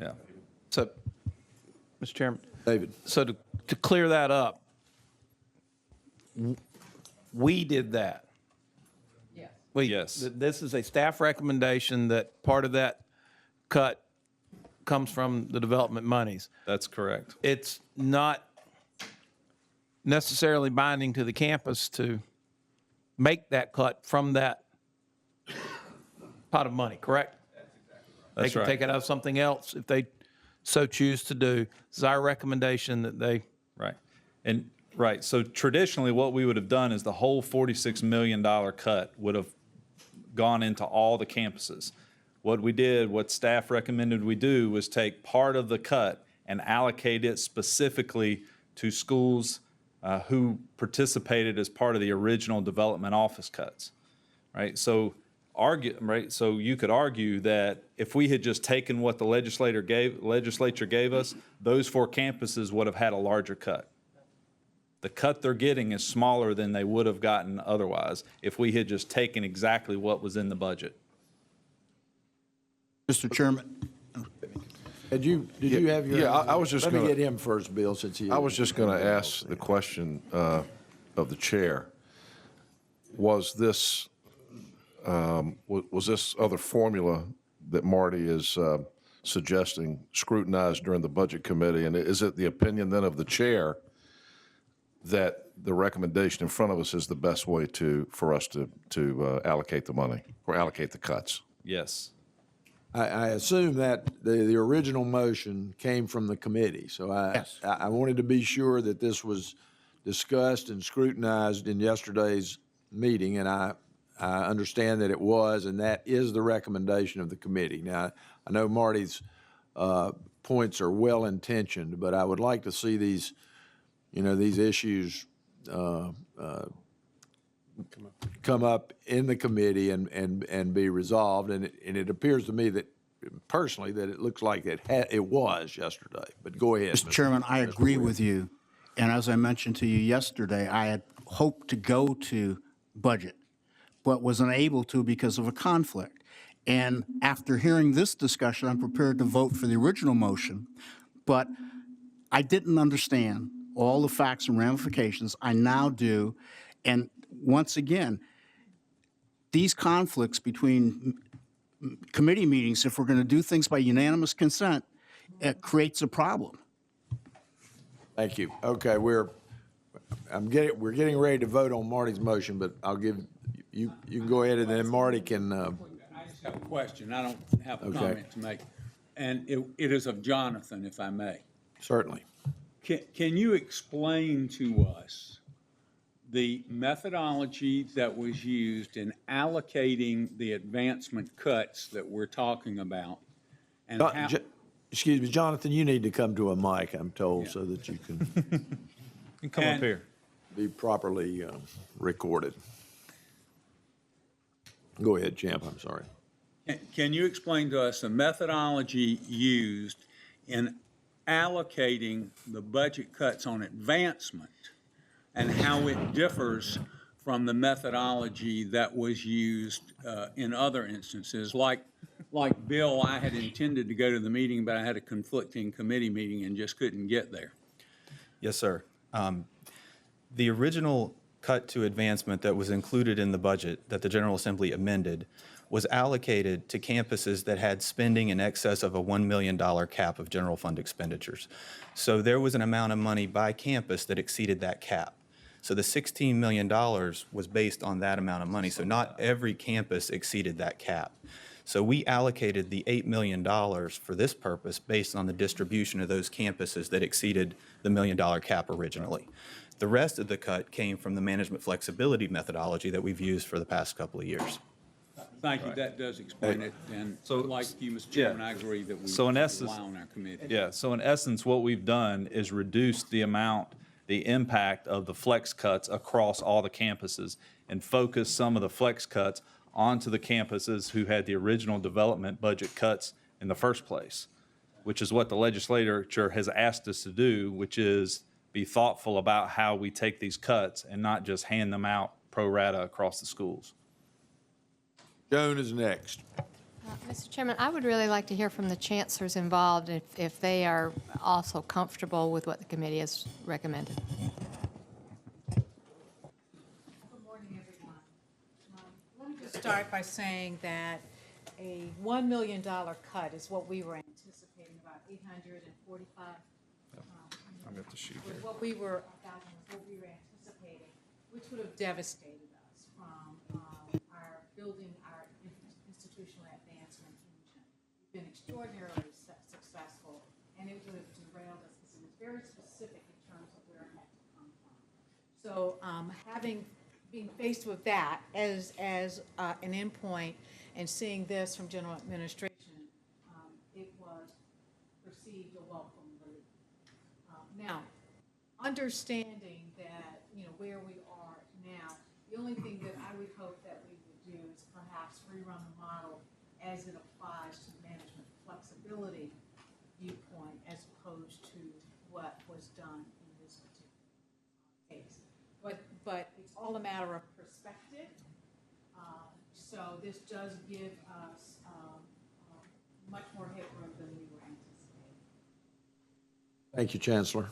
Yeah. So, Mr. Chairman. David. So to clear that up, we did that. Yes. This is a staff recommendation that part of that cut comes from the development monies. That's correct. It's not necessarily binding to the campus to make that cut from that pot of money, correct? They That's can right. take it out of something else if they so choose to do. It's our recommendation that they. Right. And, right, so traditionally, what we would have done is the whole $46 million cut would have gone into all the campuses. What we did, what staff recommended we do, was take part of the cut and allocate it specifically to schools who participated as part of the original development office cuts, right? So you could argue that if we had just taken what the legislature gave us, those 4 campuses would have had a larger cut. The cut they're getting is smaller than they would have gotten otherwise if we had just taken exactly what was in the budget. Mr. Chairman. Did you have your? Yeah, I was just Let gonna. me get him first, Bill, since he. I was just going to ask the question of the chair. Was this other formula that Marty is suggesting scrutinized during the budget committee? And is it the opinion then of the chair that the recommendation in front of us is the best way for us to allocate the money or allocate the cuts? Yes. I assume that the original motion came from the committee, so I wanted to be sure that this was discussed and scrutinized in yesterday's meeting, and I understand that it was, and that is the recommendation of the committee. Now, I know Marty's points are well-intentioned, but I would like to see these issues come up in the committee and be resolved. And it appears to me that, personally, that it looks like it was yesterday. But go ahead. Mr. Chairman, I agree with you. And as I mentioned to you yesterday, I had hoped to go to budget, but was unable to because of a conflict. And after hearing this discussion, I'm prepared to vote for the original motion, but I didn't understand all the facts and ramifications. I now do. And once again, these conflicts between committee meetings, if we're going to do things by unanimous consent, it creates a problem. Thank you. Okay, we're getting ready to vote on Marty's motion, but I'll give you can go ahead and then Marty can. I just have a question. I don't have a Okay. comment to make. And it is of Jonathan, if I may. Certainly. Can you explain to us the methodology that was used in allocating the advancement cuts that we're talking about? And how, Excuse me, Jonathan, you need to come to a mic, I'm told, so that you can You come up here. be properly recorded. Go ahead, Champ, I'm sorry. Can you explain to us the methodology used in allocating the budget cuts on advancement and how it differs from the methodology that was used in other instances? Like Bill, I had intended to go to the meeting, but I had a conflicting committee meeting and just couldn't get there. Yes, sir. The original cut to advancement that was included in the budget that the General Assembly amended was allocated to campuses that had spending in excess of a $1 million cap of general fund expenditures. So there was an amount of money by campus that exceeded that cap. So the $16 million was based on that amount of money. So not every campus exceeded that cap. So we allocated the $8 million for this purpose based on the distribution of those campuses that exceeded the $1 million cap originally. The rest of the cut came from the management flexibility methodology that we've used for the past couple of years. Thank you. That does explain it. And like you, Mr. Chairman, I agree that we So in essence, rely on our committee. Yeah, so in essence, what we've done is reduce the impact of the flex cuts across all the campuses and focus some of the flex cuts onto the campuses who had the original development budget cuts in the first place, which is what the legislature has asked us to do, which is be thoughtful about how we take these cuts and not just hand them out pro rata across the schools. Joan is next. Mr. Chairman, I would really like to hear from the chancellors involved if they are also comfortable with what the committee has recommended. Good morning, everyone. Let me just start by saying that a $1 million cut is what we were anticipating, about 845. I've got the sheet Was here. what we were anticipating, which would have devastated us from our building our institutional advancement engine. We've been extraordinarily successful, and it would have derailed us because it was very specific in terms of where it had to come from. So being faced with that as an endpoint and seeing this from general administration, it was perceived a welcome relief. Now, understanding that, where we are now, the only thing that I would hope that we would do is perhaps rerun the model as it applies to the management flexibility viewpoint as opposed to what was done in this particular case. But it's all a matter of perspective. So this does give us much more headroom than we were anticipating. Thank you, Chancellor.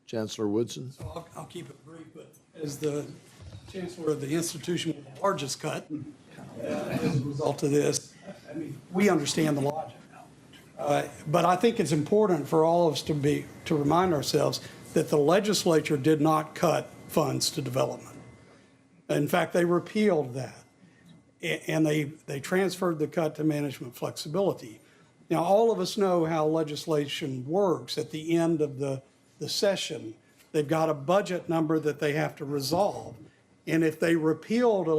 Chancellor Woodson. So I'll keep it brief, but as the chancellor of the institution with the largest cut, as a result of this, I mean, we understand the logic now. But I think it's important for all of us to remind ourselves that the legislature did not cut funds to development. In fact, they repealed that, and they transferred the cut to management flexibility. Now, all of us know how legislation works. At the end of the session, they've got a budget number that they have to resolve. And if they repealed a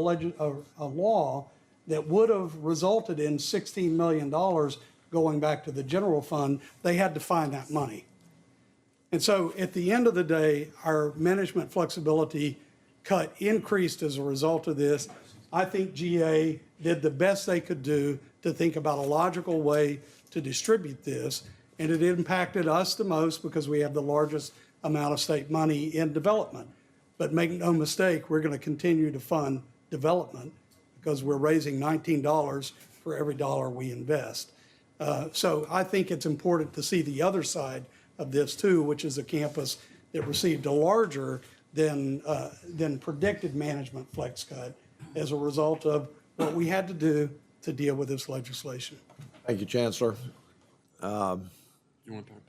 law that would have resulted in $16 million going back to the general fund, they had to find that money. And so at the end of the day, our management flexibility cut increased as a result of this. I think GA did the best they could do to think about a logical way to distribute this, and it impacted us the most because we have the largest amount of state money in development. But make no mistake, we're going to continue to fund development because we're raising $19 for every dollar we invest. So I think it's important to see the other side of this too, which is a campus that received a larger than predicted management flex cut as a result of what we had to do to deal with this legislation. Thank you, Chancellor. You want to talk,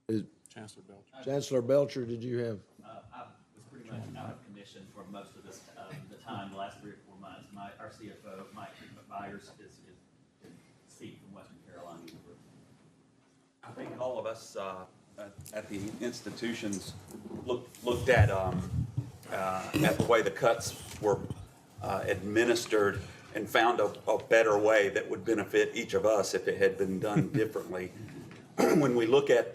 David? Chancellor Belcher. Chancellor Belcher, did you have? I was pretty much out of commission for most of this the time, the last 3 or 4 months. Our CFO, Mike Byers, is Steve from Western Carolina University. I think all of us at the institutions looked at the way the cuts were administered and found a better way that would benefit each of us if it had been done differently. When we look at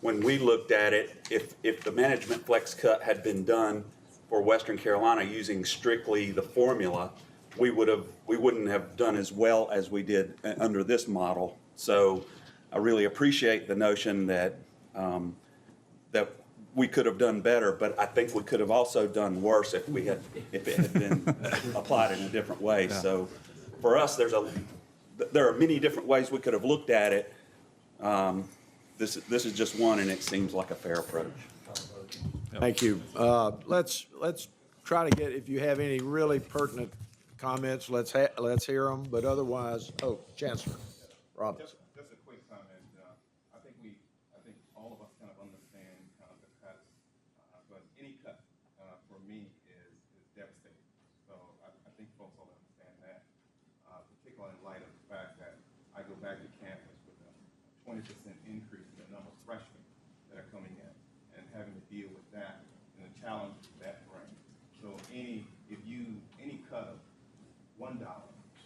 when we looked at it, if the management flex cut had been done for Western Carolina using strictly the formula, we wouldn't have done as well as we did under this model. So I really appreciate the notion that that we could have done better, but I think we could have also done worse if it had been applied in a different way. Yeah. So for us, there are many different ways we could have looked at it. This is just one, and it seems like a fair approach. Thank you. Let's try to get, if you have any really pertinent comments, let's hear them. But otherwise, Chancellor Robinson. Just a quick comment. I think all of us kind of understand kind of the cuts, but any cut for me is devastating. So I think folks all understand that, particularly in light of the fact that I go back to campus with a 20% increase in the number of freshmen that are coming in, and having to deal with that and the challenges that brings. So any cut of $1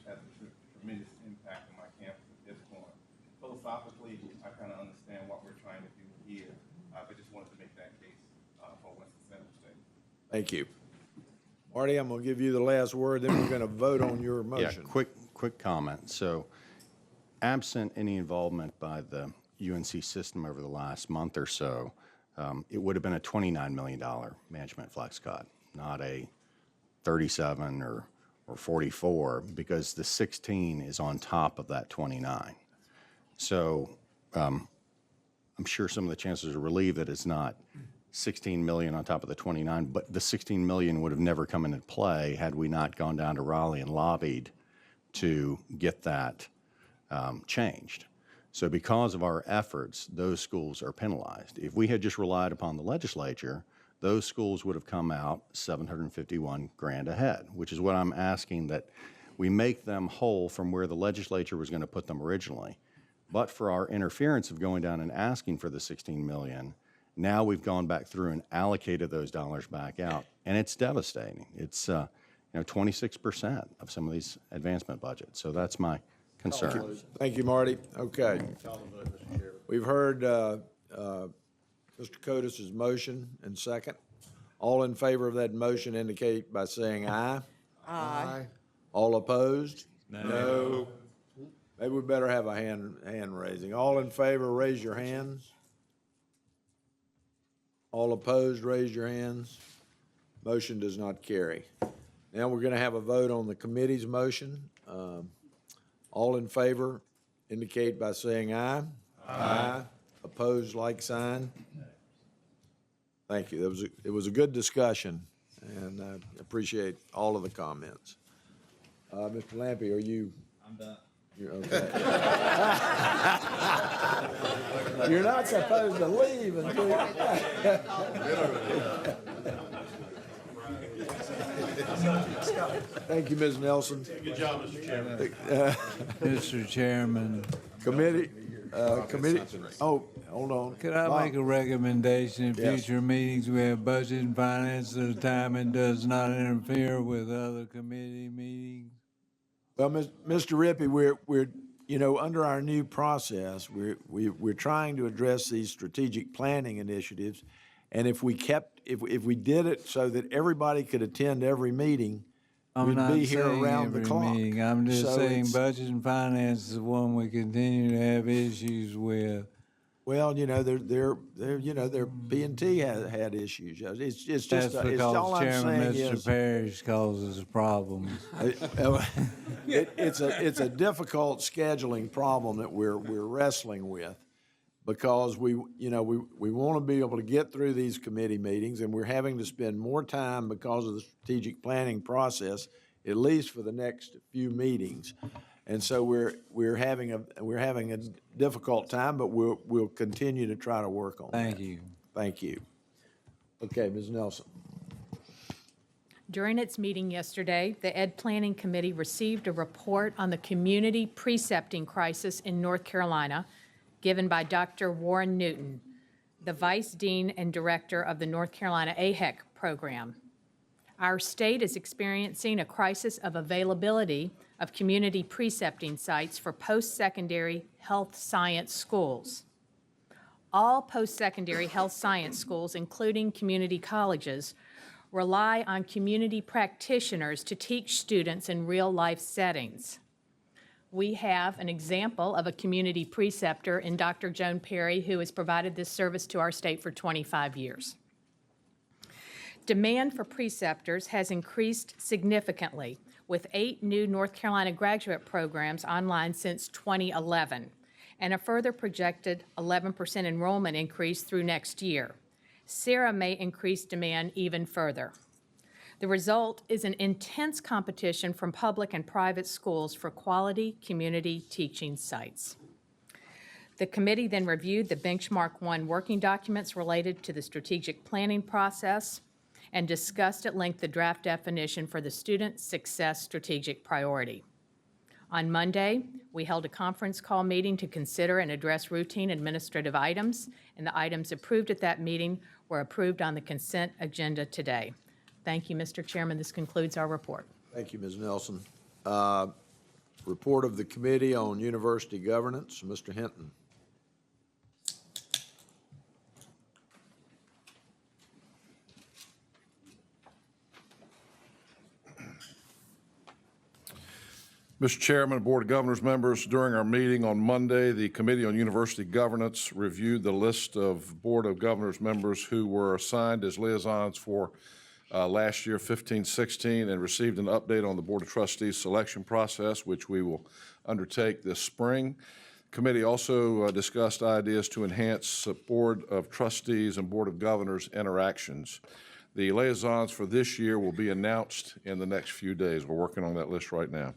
has a tremendous impact on my campus at this point. Philosophically, I kind of understand what we're trying to do here, but just wanted to make that case for Winston-Salem State. Thank you. Marty, I'm going to give you the last word, then we're going to vote on your motion. Yeah, quick comment. So absent any involvement by the UNC system over the last month or so, it would have been a $29 million management flex cut, not a 37 or 44, because the 16 is on top of that 29. So I'm sure some of the chancellors are relieved that it's not 16 million on top of the 29, but the 16 million would have never come into play had we not gone down to Raleigh and lobbied to get that changed. So because of our efforts, those schools are penalized. If we had just relied upon the legislature, those schools would have come out 751 grand ahead, which is what I'm asking, that we make them whole from where the legislature was going to put them originally. But for our interference of going down and asking for the 16 million, now we've gone back through and allocated those dollars back out, and it's devastating. It's 26% of some of these advancement budgets. So that's my concern. Thank you, Marty. Okay. We've heard Mr. Codis's motion and second. All in favor of that motion indicate by saying aye. Aye. All opposed? No. Maybe we better have a hand raising. All in favor, raise your hands. All opposed, raise your hands. Motion does not carry. Now we're going to have a vote on the committee's motion. All in favor indicate by saying aye. Aye. Opposed, like sign. Thank you. It was a good discussion, and I appreciate all of the comments. Mr. Lampe, are you? I'm done. You're okay. You're not supposed to leave until. Thank you, Ms. Nelson. Good job, Mr. Chairman. Mr. Chairman. Committee, oh, hold on. Could I make a recommendation in Yes. future meetings we have budget and finance at a time and does not interfere with other committee meetings? Well, Mr. Rippey, we're under our new process, we're trying to address these strategic planning initiatives. And if we did it so that everybody could attend every meeting, I'm we'd not be here saying around the every clock. meeting. I'm just So saying it's- budget and finance is one we continue to have issues with. Well, their P&T has had issues. It's just, That's it's because all I'm Chairman saying Mr. is. Parrish causes problems. It's a difficult scheduling problem that we're wrestling with, because we want to be able to get through these committee meetings, and we're having to spend more time because of the strategic planning process, at least for the next few meetings. And so we're having a difficult time, but we'll continue to try to work on that. Thank you. Thank you. Okay, Ms. Nelson. During its meeting yesterday, the Ed Planning Committee received a report on the community precepting crisis in North Carolina, given by Dr. Warren Newton, the Vice Dean and Director of the North Carolina AHEC program. Our state is experiencing a crisis of availability of community precepting sites for post-secondary health science schools. All post-secondary health science schools, including community colleges, rely on community practitioners to teach students in real-life settings. We have an example of a community preceptor in Dr. Joan Perry, who has provided this service to our state for 25 years. Demand for preceptors has increased significantly, with 8 new North Carolina graduate programs online since 2011, and a further projected 11% enrollment increase through next year. SARA may increase demand even further. The result is an intense competition from public and private schools for quality community teaching sites. The committee then reviewed the Benchmark 1 working documents related to the strategic planning process and discussed at length the draft definition for the Student Success Strategic Priority. On Monday, we held a conference call meeting to consider and address routine administrative items, and the items approved at that meeting were approved on the consent agenda today. Thank you, Mr. Chairman. This concludes our report. Thank you, Ms. Nelson. Report of the Committee on University Governance, Mr. Hinton. Mr. Chairman, Board of Governors members, during our meeting on Monday, the Committee on University Governance reviewed the list of Board of Governors members who were assigned as liaisons for last year, 15-16, and received an update on the Board of Trustees selection process, which we will undertake this spring. Committee also discussed ideas to enhance Board of Trustees and Board of Governors interactions. The liaisons for this year will be announced in the next few days. We're working on that list right now.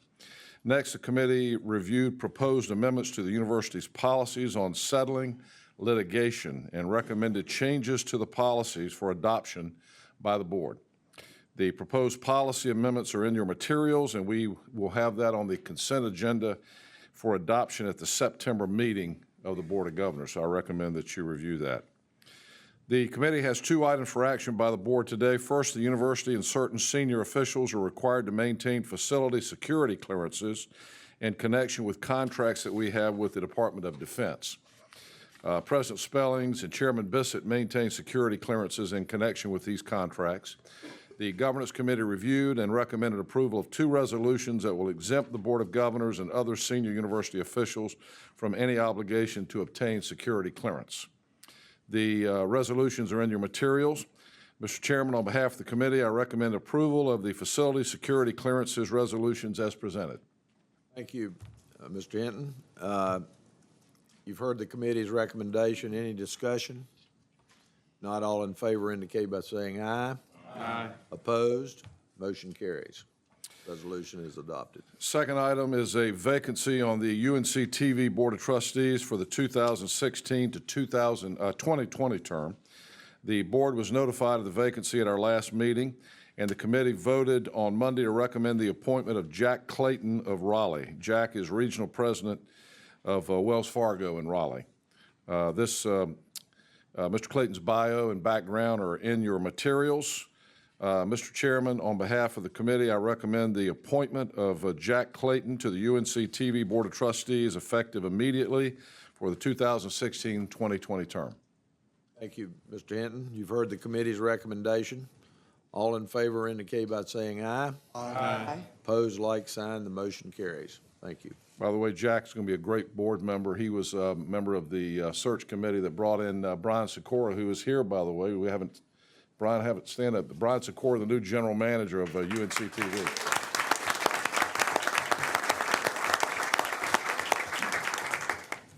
Next, the committee reviewed proposed amendments to the university's policies on settling litigation and recommended changes to the policies for adoption by the board. The proposed policy amendments are in your materials, and we will have that on the consent agenda for adoption at the September meeting of the Board of Governors. So I recommend that you review that. The committee has 2 items for action by the board today. First, the university and certain senior officials are required to maintain facility security clearances in connection with contracts that we have with the Department of Defense. President Spellings and Chairman Bissett maintain security clearances in connection with these contracts. The Governance Committee reviewed and recommended approval of 2 resolutions that will exempt the Board of Governors and other senior university officials from any obligation to obtain security clearance. The resolutions are in your materials. Mr. Chairman, on behalf of the committee, I recommend approval of the facility security clearances resolutions as presented. Thank you, Mr. Hinton. You've heard the committee's recommendation. Any discussion? Not all in favor indicate by saying aye. Aye. Opposed? Motion carries. Resolution is adopted. Second item is a vacancy on the UNC TV Board of Trustees for the 2016 to 2020 term. The board was notified of the vacancy at our last meeting, and the committee voted on Monday to recommend the appointment of Jack Clayton of Raleigh. Jack is regional president of Wells Fargo in Raleigh. Mr. Clayton's bio and background are in your materials. Mr. Chairman, on behalf of the committee, I recommend the appointment of Jack Clayton to the UNC TV Board of Trustees effective immediately for the 2016-2020 term. Thank you, Mr. Hinton. You've heard the committee's recommendation. All in favor indicate by saying aye. Aye. Opposed, like sign. The motion carries. Thank you. By the way, Jack's going to be a great board member. He was a member of the search committee that brought in Brian Sikora, who is here, by the way. Brian, have it stand up. Brian Sikora, the new general manager of UNC TV.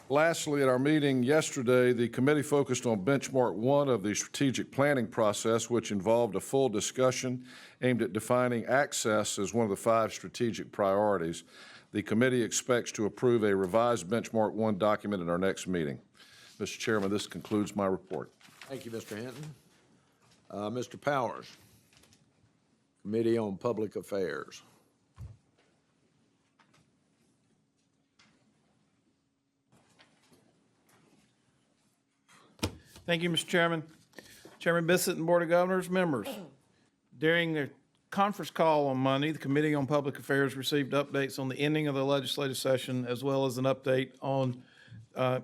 Lastly, at our meeting yesterday, the committee focused on benchmark 1 of the strategic planning process, which involved a full discussion aimed at defining access as one of the 5 strategic priorities. The committee expects to approve a revised benchmark 1 document at our next meeting. Mr. Chairman, this concludes my report. Thank you, Mr. Hinton. Mr. Powers, Committee on Public Affairs. Thank you, Mr. Chairman. Chairman Bissett and Board of Governors, members. During the conference call on Monday, the Committee on Public Affairs received updates on the ending of the legislative session as well as an update on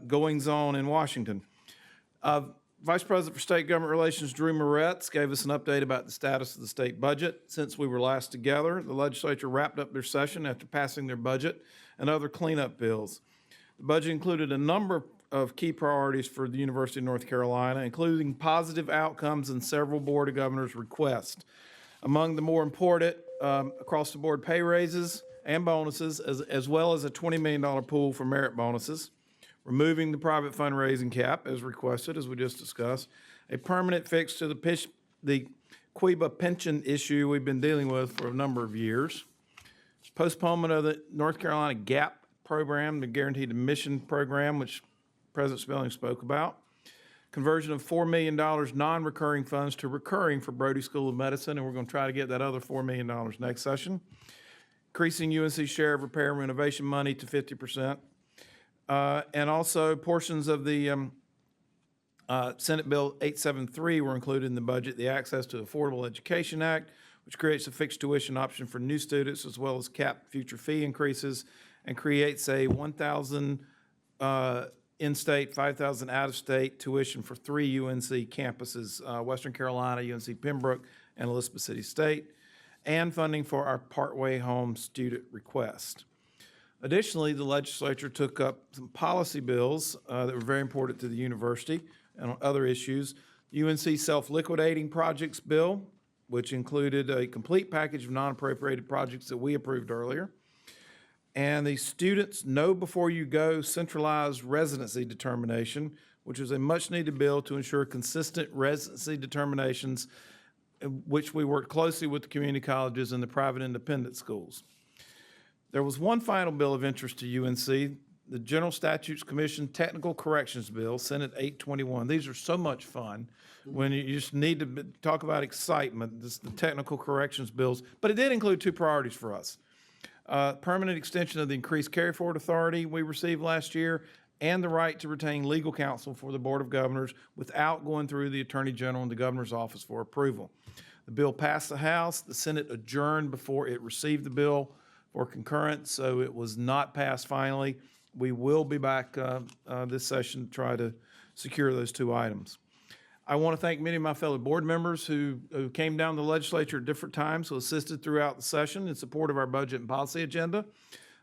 goings-on in Washington. Vice President for State Government Relations Drew Moretz gave us an update about the status of the state budget. Since we were last together, the legislature wrapped up their session after passing their budget and other cleanup bills. The budget included a number of key priorities for the University of North Carolina, including positive outcomes in several Board of Governors' requests. Among the more important, across-the-board pay raises and bonuses, as well as a $20 million pool for merit bonuses, removing the private fundraising cap as requested, as we just discussed, a permanent fix to the QUEBA pension issue we've been dealing with for a number of years, postponement of the North Carolina GAP program, the Guaranteed Admission Program, which President Spelling spoke about, conversion of $4 million non-recurring funds to recurring for Brody School of Medicine, and we're going to try to get that other $4 million next session, increasing UNC's share of repair and renovation money to 50%, and also portions of the Senate Bill 873 were included in the budget, the Access to Affordable Education Act, which creates a fixed tuition option for new students as well as capped future fee increases and creates a 1,000 in-state, 5,000 out-of-state tuition for 3 UNC campuses, Western Carolina, UNC Pembroke, and Elizabeth City State, and funding for our Partway Home student request. Additionally, the legislature took up some policy bills that were very important to the university and on other issues. UNC Self-Liquidating Projects Bill, which included a complete package of non-appropriated projects that we approved earlier. And the Students Know Before You Go centralized residency determination, which is a much-needed bill to ensure consistent residency determinations, which we worked closely with the community colleges and the private independent schools. There was one final bill of interest to UNC, the General Statutes Commission Technical Corrections Bill, Senate 821. These are so much fun when you just need to talk about excitement, this, the technical corrections bills. But it did include two priorities for us. Permanent extension of the increased carry-forward authority we received last year, and the right to retain legal counsel for the Board of Governors without going through the Attorney General and the Governor's office for approval. The bill passed the House. The Senate adjourned before it received the bill for concurrence, so it was not passed finally. We will be back this session to try to secure those two items. I want to thank many of my fellow board members who came down to the legislature at different times, who assisted throughout the session in support of our budget and policy agenda.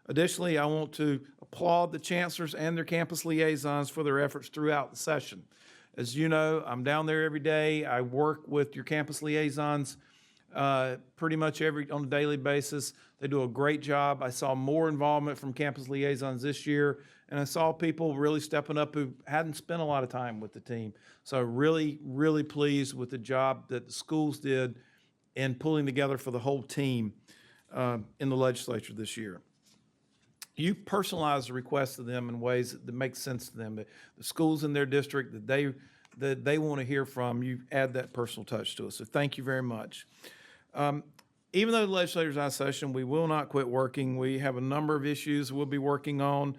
Additionally, I want to applaud the chancellors and their campus liaisons for their efforts throughout the session. As you know, I'm down there every day. I work with your campus liaisons pretty much on a daily basis. They do a great job. I saw more involvement from campus liaisons this year, and I saw people really stepping up who hadn't spent a lot of time with the team. So really, really pleased with the job that the schools did in pulling together for the whole team in the legislature this year. You personalize the requests to them in ways that make sense to them. The schools in their district that they want to hear from, you add that personal touch to us. So thank you very much. Even though the legislature's out of session, we will not quit working. We have a number of issues we'll be working on.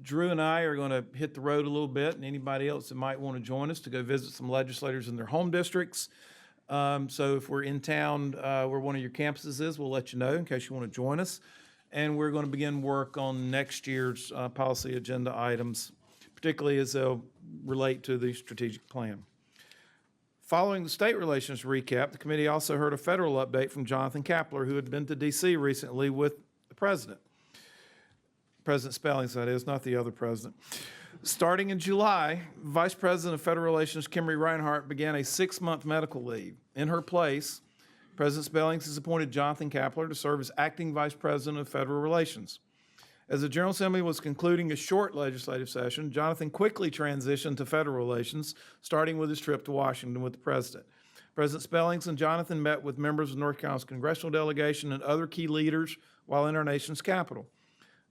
Drew and I are going to hit the road a little bit, and anybody else that might want to join us to go visit some legislators in their home districts. So if we're in town where one of your campuses is, we'll let you know in case you want to join us. And we're going to begin work on next year's policy agenda items, particularly as they'll relate to the strategic plan. Following the state relations recap, the committee also heard a federal update from Jonathan Kapler, who had been to D.C. recently with the president. President Spellings, that is, not the other president. Starting in July, Vice President of Federal Relations Kimberly Reinhart began a 6-month medical leave. In her place, President Spellings has appointed Jonathan Kapler to serve as acting Vice President of Federal Relations. As the General Assembly was concluding a short legislative session, Jonathan quickly transitioned to federal relations, starting with his trip to Washington with the President. President Spellings and Jonathan met with members of North Carolina's congressional delegation and other key leaders while in our nation's capital.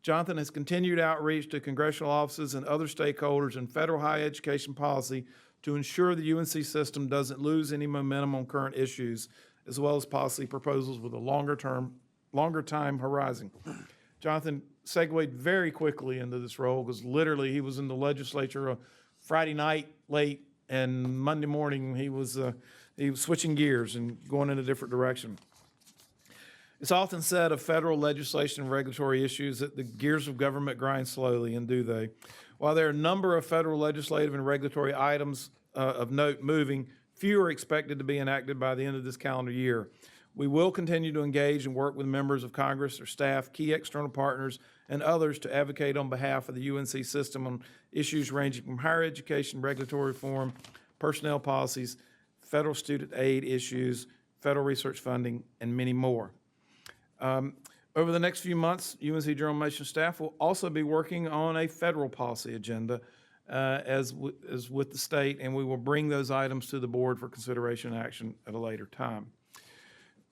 Jonathan has continued outreach to congressional offices and other stakeholders in federal higher education policy to ensure the UNC system doesn't lose any momentum on current issues, as well as policy proposals with a longer time horizon. Jonathan segued very quickly into this role because literally he was in the legislature Friday night late, and Monday morning he was switching gears and going in a different direction. It's often said of federal legislation and regulatory issues that the gears of government grind slowly, and do they. While there are a number of federal legislative and regulatory items of note moving, few are expected to be enacted by the end of this calendar year. We will continue to engage and work with members of Congress, their staff, key external partners, and others to advocate on behalf of the UNC system on issues ranging from higher education, regulatory reform, personnel policies, federal student aid issues, federal research funding, and many more. Over the next few months, UNC General Information staff will also be working on a federal policy agenda as with the state, and we will bring those items to the board for consideration and action at a later time.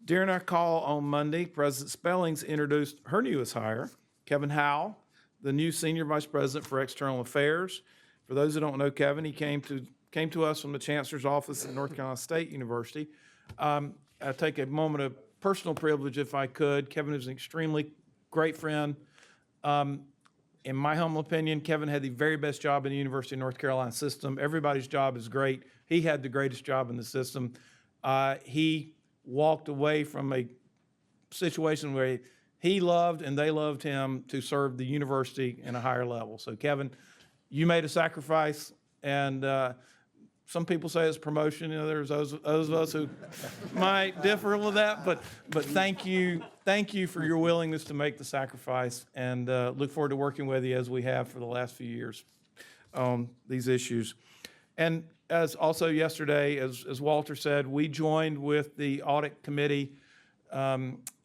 During our call on Monday, President Spellings introduced her newest hire, Kevin Howell, the new Senior Vice President for External Affairs. For those who don't know Kevin, he came to us from the Chancellor's Office at North Carolina State University. I take a moment of personal privilege, if I could. Kevin is an extremely great friend. In my humble opinion, Kevin had the very best job in the University of North Carolina system. Everybody's job is great. He had the greatest job in the system. He walked away from a situation where he loved and they loved him to serve the university in a higher level. So Kevin, you made a sacrifice, and some people say it's promotion. You know, there's those of us who might differ with that, but thank you for your willingness to make the sacrifice, and look forward to working with you as we have for the last few years on these issues. And as also yesterday, as Walter said, we joined with the audit committee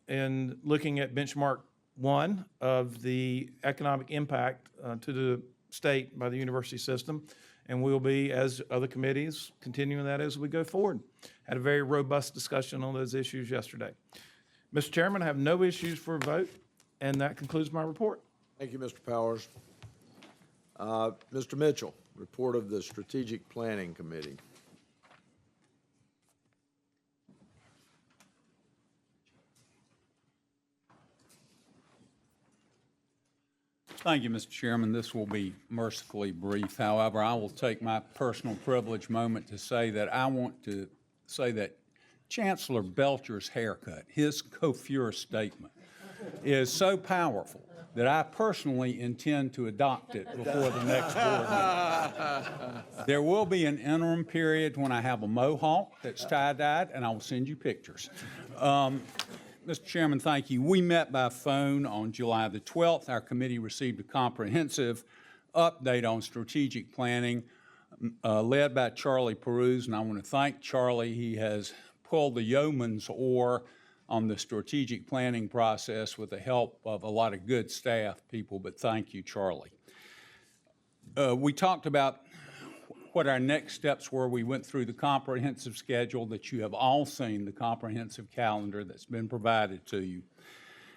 in looking at benchmark 1 of the economic impact to the state by the university system. And we'll be, as other committees, continuing that as we go forward. Had a very robust discussion on those issues yesterday. Mr. Chairman, I have no issues for a vote, and that concludes my report. Thank you, Mr. Powers. Mr. Mitchell, report of the Strategic Planning Committee. Thank you, Mr. Chairman. This will be mercifully brief. However, I will take my personal privilege moment to say that I want to say that Chancellor Belcher's haircut, his coiffure statement, is so powerful that I personally intend to adopt it before the next board meeting. There will be an interim period when I have a mohawk that's tie-dyed, and I will send you pictures. Mr. Chairman, thank you. We met by phone on July the 12th. Our committee received a comprehensive update on strategic planning led by Charlie Peruse, and I want to thank Charlie. He has pulled the yeoman's oar on the strategic planning process with the help of a lot of good staff people, but thank you, Charlie. We talked about what our next steps were. We went through the comprehensive schedule that you have all seen, the comprehensive calendar that's been provided to you.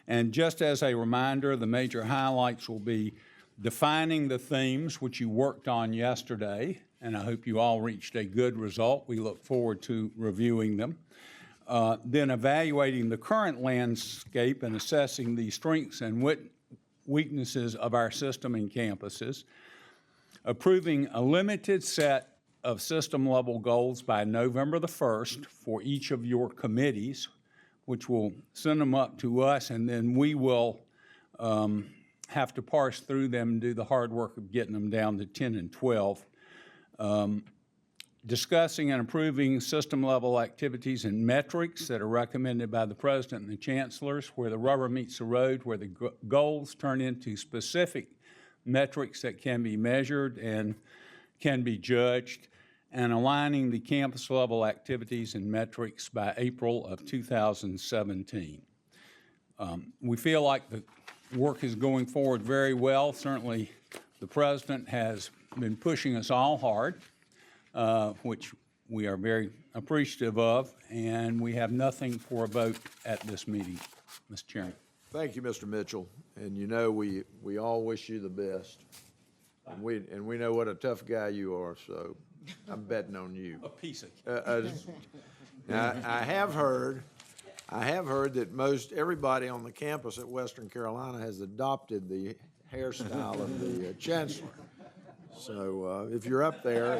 And just as a reminder, the major highlights will be defining the themes which you worked on yesterday, and I hope you all reached a good result. We look forward to reviewing them. Then evaluating the current landscape and assessing the strengths and weaknesses of our system and campuses. Approving a limited set of system-level goals by November the 1st for each of your committees, which will send them up to us, and then we will have to parse through them and do the hard work of getting them down to 10 and 12. Discussing and approving system-level activities and metrics that are recommended by the President and the Chancellors, where the rubber meets the road, where the goals turn into specific metrics that can be measured and can be judged, and aligning the campus-level activities and metrics by April of 2017. We feel like the work is going forward very well. Certainly, the President has been pushing us all hard, which we are very appreciative of, and we have nothing for a vote at this meeting, Mr. Chairman. Thank you, Mr. Mitchell. And you know, we all wish you the best. And we know what a tough guy you are, so I'm betting on you. A piece of Now, I have heard that most everybody on the campus at Western Carolina has adopted the hairstyle of the chancellor. So if you're up there,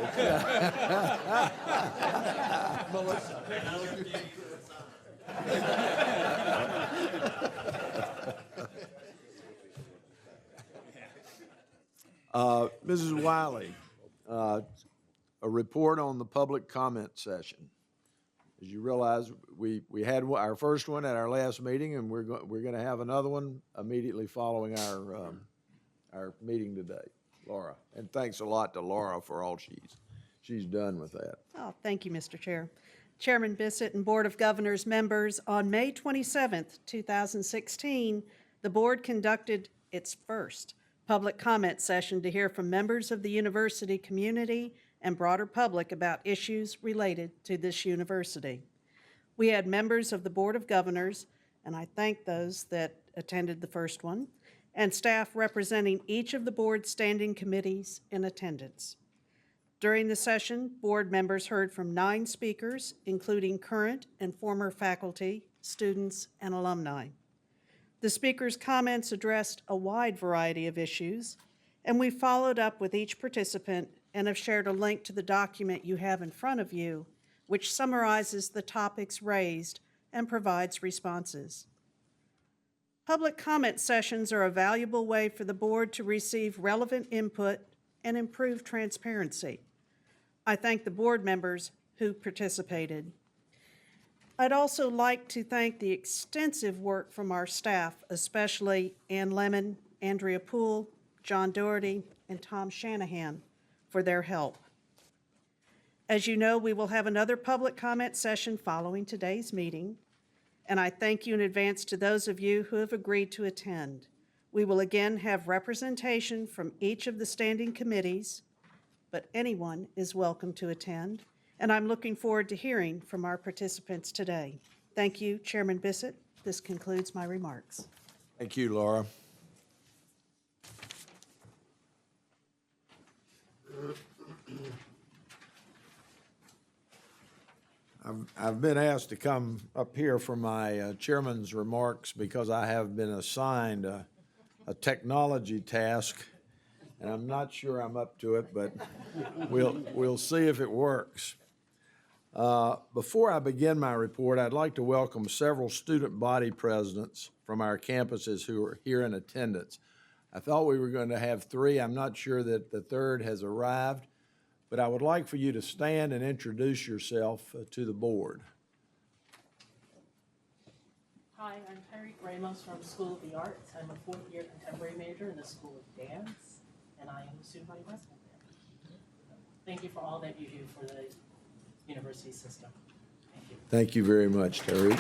Mrs. Wiley, a report on the public comment session. As you realize, we had our first one at our last meeting, and we're going to have another one immediately following our meeting today. Laura, and thanks a lot to Laura for all she's done with that. Oh, thank you, Mr. Chair. Chairman Bissett and Board of Governors members, on May 27th, 2016, the board conducted its first public comment session to hear from members of the university community and broader public about issues related to this university. We had members of the Board of Governors, and I thank those that attended the first one, and staff representing each of the board's standing committees in attendance. During the session, board members heard from 9 speakers, including current and former faculty, students, and alumni. The speakers' comments addressed a wide variety of issues, and we followed up with each participant and have shared a link to the document you have in front of you, which summarizes the topics raised and provides responses. Public comment sessions are a valuable way for the board to receive relevant input and improve transparency. I thank the board members who participated. I'd also like to thank the extensive work from our staff, especially Ann Lemon, Andrea Poole, John Doherty, and Tom Shanahan for their help. As you know, we will have another public comment session following today's meeting, and I thank you in advance to those of you who have agreed to attend. We will again have representation from each of the standing committees, but anyone is welcome to attend, and I'm looking forward to hearing from our participants today. Thank you, Chairman Bissett. This concludes my remarks. Thank you, Laura. I've been asked to come up here for my chairman's remarks because I have been assigned a technology task, and I'm not sure I'm up to it, but we'll see if it works. Before I begin my report, I'd like to welcome several student body presidents from our campuses who are here in attendance. I thought we were going to have three. I'm not sure that the third has arrived, but I would like for you to stand and introduce yourself to the board. Hi, I'm Tyreek Ramos from School of the Arts. I'm a fourth-year contemporary major in the School of Dance, and I am a student body president there. Thank you for all that you do for the university system. Thank you. Thank you very much, Terry.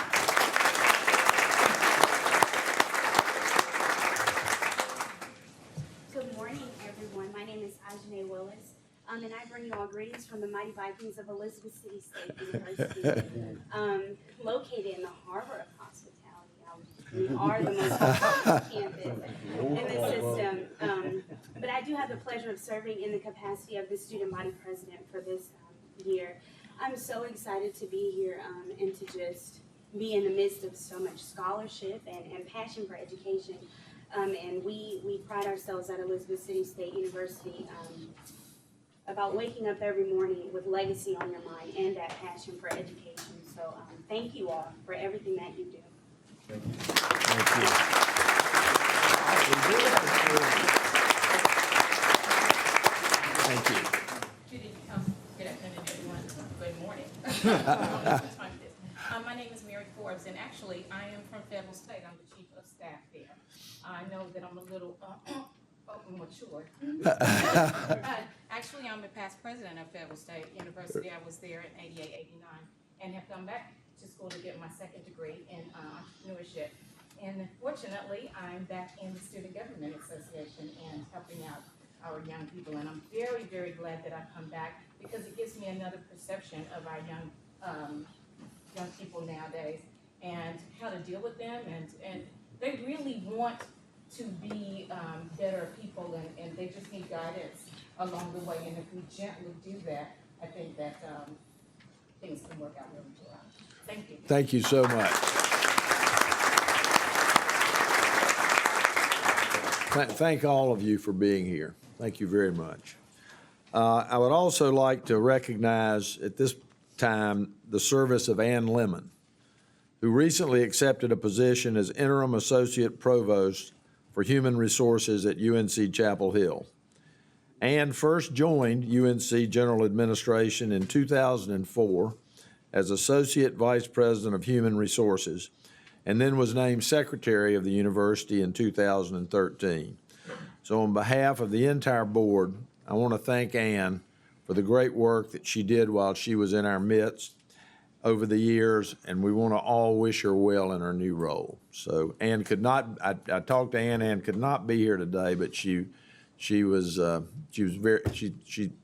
Good morning, everyone. My name is Ajane Willis, and I bring you all greetings from the mighty Vikings of Elizabeth City State University, located in the harbor of hospitality. We are the most hospitable campus in the system, but I do have the pleasure of serving in the capacity of the student body president for this year. I'm so excited to be here and to just be in the midst of so much scholarship and passion for education. And we pride ourselves at Elizabeth City State University about waking up every morning with legacy on your mind and that passion for education. So thank you all for everything that you do. Thank you. Thank you. Good afternoon, everyone. Good morning. My name is Mary Forbes, and actually, I am from Fayetteville State. I'm the chief of staff there. I know that I'm a little mature. Actually, I'm the past president of Fayetteville State University. I was there in 88, 89, and have come back to school to get my second degree in entrepreneurship. And fortunately, I'm back in the Student Government Association and helping out our young people. And I'm very, very glad that I've come back because it gives me another perception of our young people nowadays and how to deal with them. And they really want to be better people, and they just need guidance along the way. And if we gently do that, I think that things can work out really well. Thank you. Thank you so much. Thank all of you for being here. Thank you very much. I would also like to recognize at this time the service of Ann Lemon, who recently accepted a position as Interim Associate Provost for Human Resources at UNC Chapel Hill. Ann first joined UNC General Administration in 2004 as Associate Vice President of Human Resources, and then was named Secretary of the University in 2013. So on behalf of the entire board, I want to thank Ann for the great work that she did while she was in our midst over the years, and we want to all wish her well in her new role. So Ann could not, I talked to Ann could not be here today, but she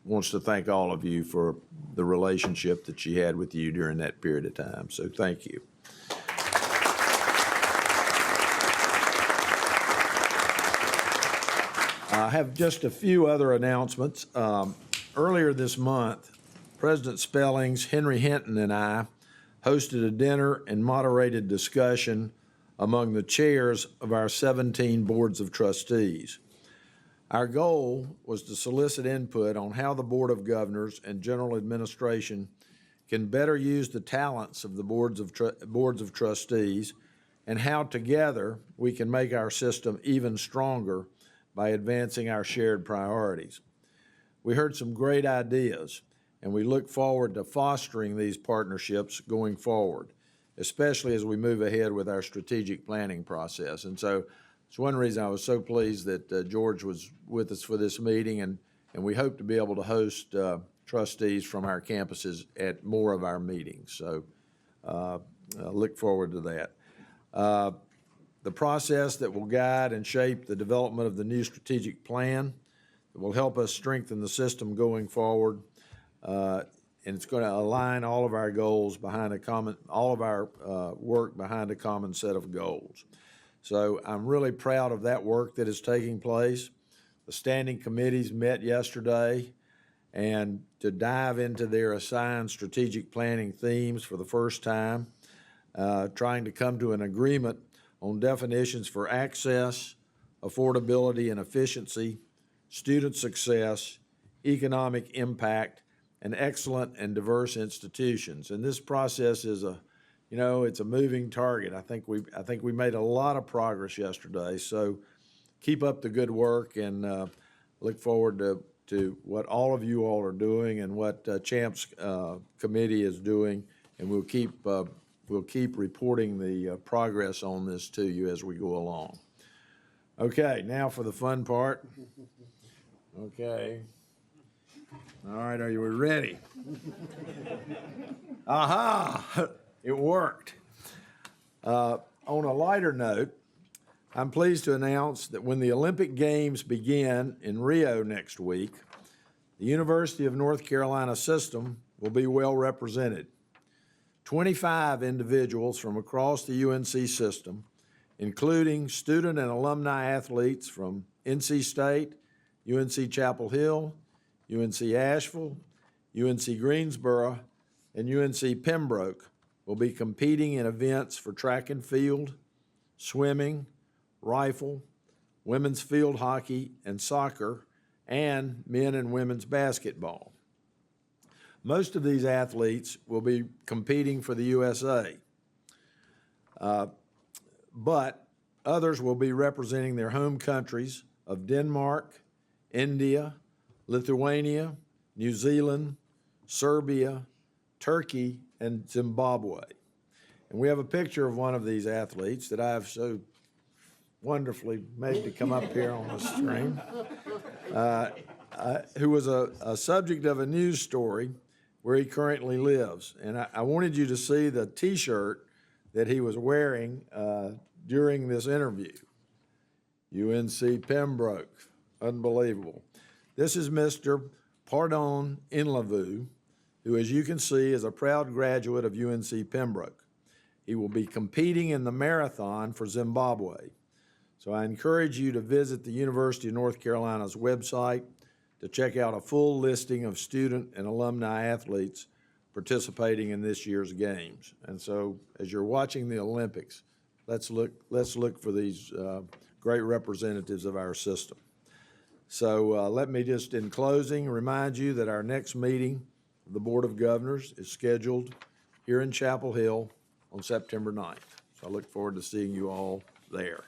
wants to thank all of you for the relationship that she had with you during that period of time. So thank you. I have just a few other announcements. Earlier this month, President Spellings, Henry Hinton, and I hosted a dinner and moderated discussion among the chairs of our 17 boards of trustees. Our goal was to solicit input on how the Board of Governors and General Administration can better use the talents of the boards of trustees and how together we can make our system even stronger by advancing our shared priorities. We heard some great ideas, and we look forward to fostering these partnerships going forward, especially as we move ahead with our strategic planning process. And so it's one reason I was so pleased that George was with us for this meeting, and we hope to be able to host trustees from our campuses at more of our meetings. So look forward to that. The process that will guide and shape the development of the new strategic plan that will help us strengthen the system going forward. And it's going to align all of our goals behind a common, all of our work behind a common set of goals. So I'm really proud of that work that is taking place. The standing committees met yesterday, and to dive into their assigned strategic planning themes for the first time, trying to come to an agreement on definitions for access, affordability and efficiency, student success, economic impact, and excellent and diverse institutions. And this process is it's a moving target. I think we made a lot of progress yesterday. So keep up the good work, and look forward to what all of you all are doing and what Champ's committee is doing, and we'll keep reporting the progress on this to you as we go along. Okay, now for the fun part. Okay. All right, are you ready? Aha! It worked. On a lighter note, I'm pleased to announce that when the Olympic Games begin in Rio next week, the University of North Carolina system will be well represented. 25 individuals from across the UNC system, including student and alumni athletes from NC State, UNC Chapel Hill, UNC Asheville, UNC Greensboro, and UNC Pembroke, will be competing in events for track and field, swimming, rifle, women's field hockey and soccer, and men and women's basketball. Most of these athletes will be competing for the USA, but others will be representing their home countries of Denmark, India, Lithuania, New Zealand, Serbia, Turkey, and Zimbabwe. And we have a picture of one of these athletes that I have so wonderfully made to come up here on the screen, who was a subject of a news story where he currently lives. And I wanted you to see the T-shirt that he was wearing during this interview. UNC Pembroke, unbelievable. This is Mr. Pardon Inlavu, who, as you can see, is a proud graduate of UNC Pembroke. He will be competing in the marathon for Zimbabwe. So I encourage you to visit the University of North Carolina's website to check out a full listing of student and alumni athletes participating in this year's games. And so as you're watching the Olympics, let's look for these great representatives of our system. So let me just, in closing, remind you that our next meeting of the Board of Governors is scheduled here in Chapel Hill on September 9th. So I look forward to seeing you all there.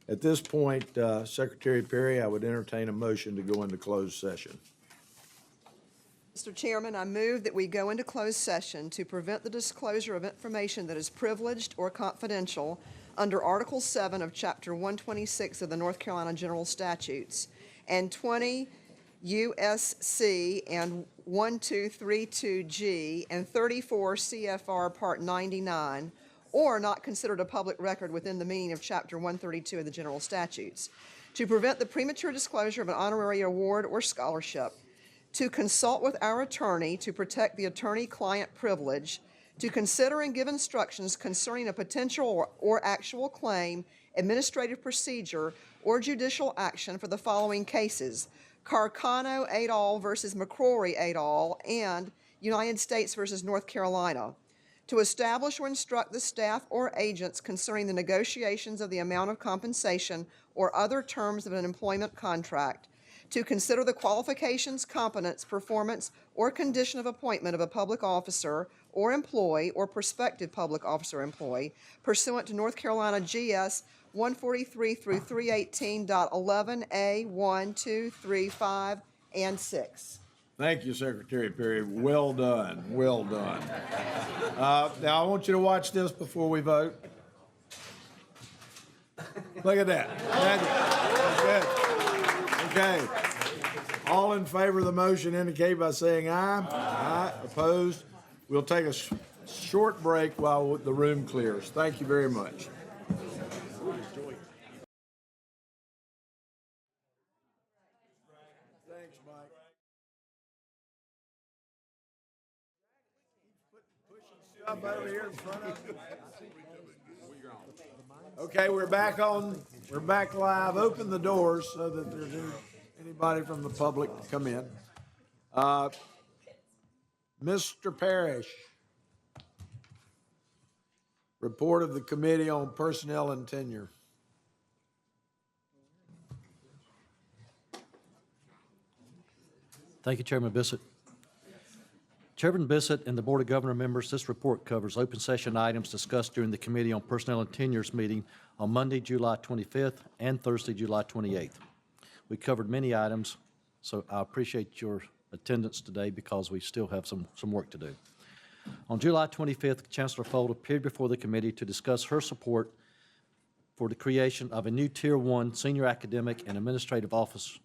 At this point, Secretary Perry, I would entertain a motion to go into closed session. Mr. Chairman, I move that we go into closed session to prevent the disclosure of information that is privileged or confidential under Article 7 of Chapter 126 of the North Carolina General Statutes and 20 U.S.C. and 1232G and 34 CFR Part 99, or not considered a public record within the meaning of Chapter 132 of the General Statutes, to prevent the premature disclosure of an honorary award or scholarship, to consult with our attorney to protect the attorney-client privilege, to consider and give instructions concerning a potential or actual claim, administrative procedure, or judicial action for the following cases: Carcano et al. Versus McCrory et al. And United States versus North Carolina. To establish or instruct the staff or agents concerning the negotiations of the amount of compensation or other terms of an employment contract. To consider the qualifications, competence, performance, or condition of appointment of a public officer or employee or prospective public officer or employee pursuant to North Carolina GS 143 through 318.11A 1, 2, 3, 5, and 6. Thank you, Secretary Perry. Well done, well done. Now, I want you to watch this before we vote. Look at that. That's good. Okay. All in favor of the motion indicate by saying aye. Aye. Opposed? We'll take a short break while the room clears. Thank you very much. Thanks, Mike. Up over here in front of you. Okay, we're back live. Open the doors so that there's anybody from the public to come in. Mr. Parrish. Report of the Committee on Personnel and Tenure. Thank you, Chairman Bissett. Chairman Bissett and the Board of Governor members, this report covers open session items discussed during the Committee on Personnel and Tenures meeting on Monday, July 25th and Thursday, July 28th. We covered many items, so I appreciate your attendance today because we still have some work to do. On July 25th, Chancellor Fold appeared before the committee to discuss her support for the creation of a new Tier 1 Senior Academic and Administrative Officer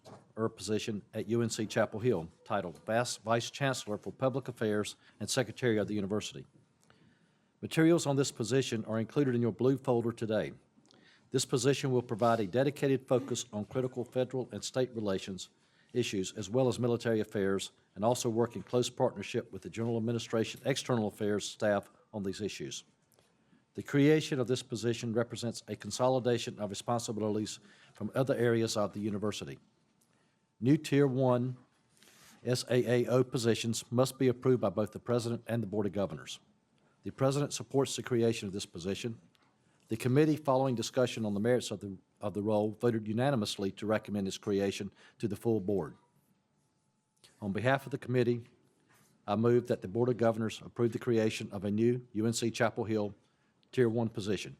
position at UNC Chapel Hill, titled Vice Chancellor for Public Affairs and Secretary of the University. Materials on this position are included in your blue folder today. This position will provide a dedicated focus on critical federal and state relations issues, as well as military affairs, and also work in close partnership with the General Administration External Affairs staff on these issues. The creation of this position represents a consolidation of responsibilities from other areas of the university. New Tier 1 SAAO positions must be approved by both the President and the Board of Governors. The President supports the creation of this position. The committee, following discussion on the merits of the role, voted unanimously to recommend its creation to the full board. On behalf of the committee, I move that the Board of Governors approve the creation of a new UNC Chapel Hill Tier 1 position,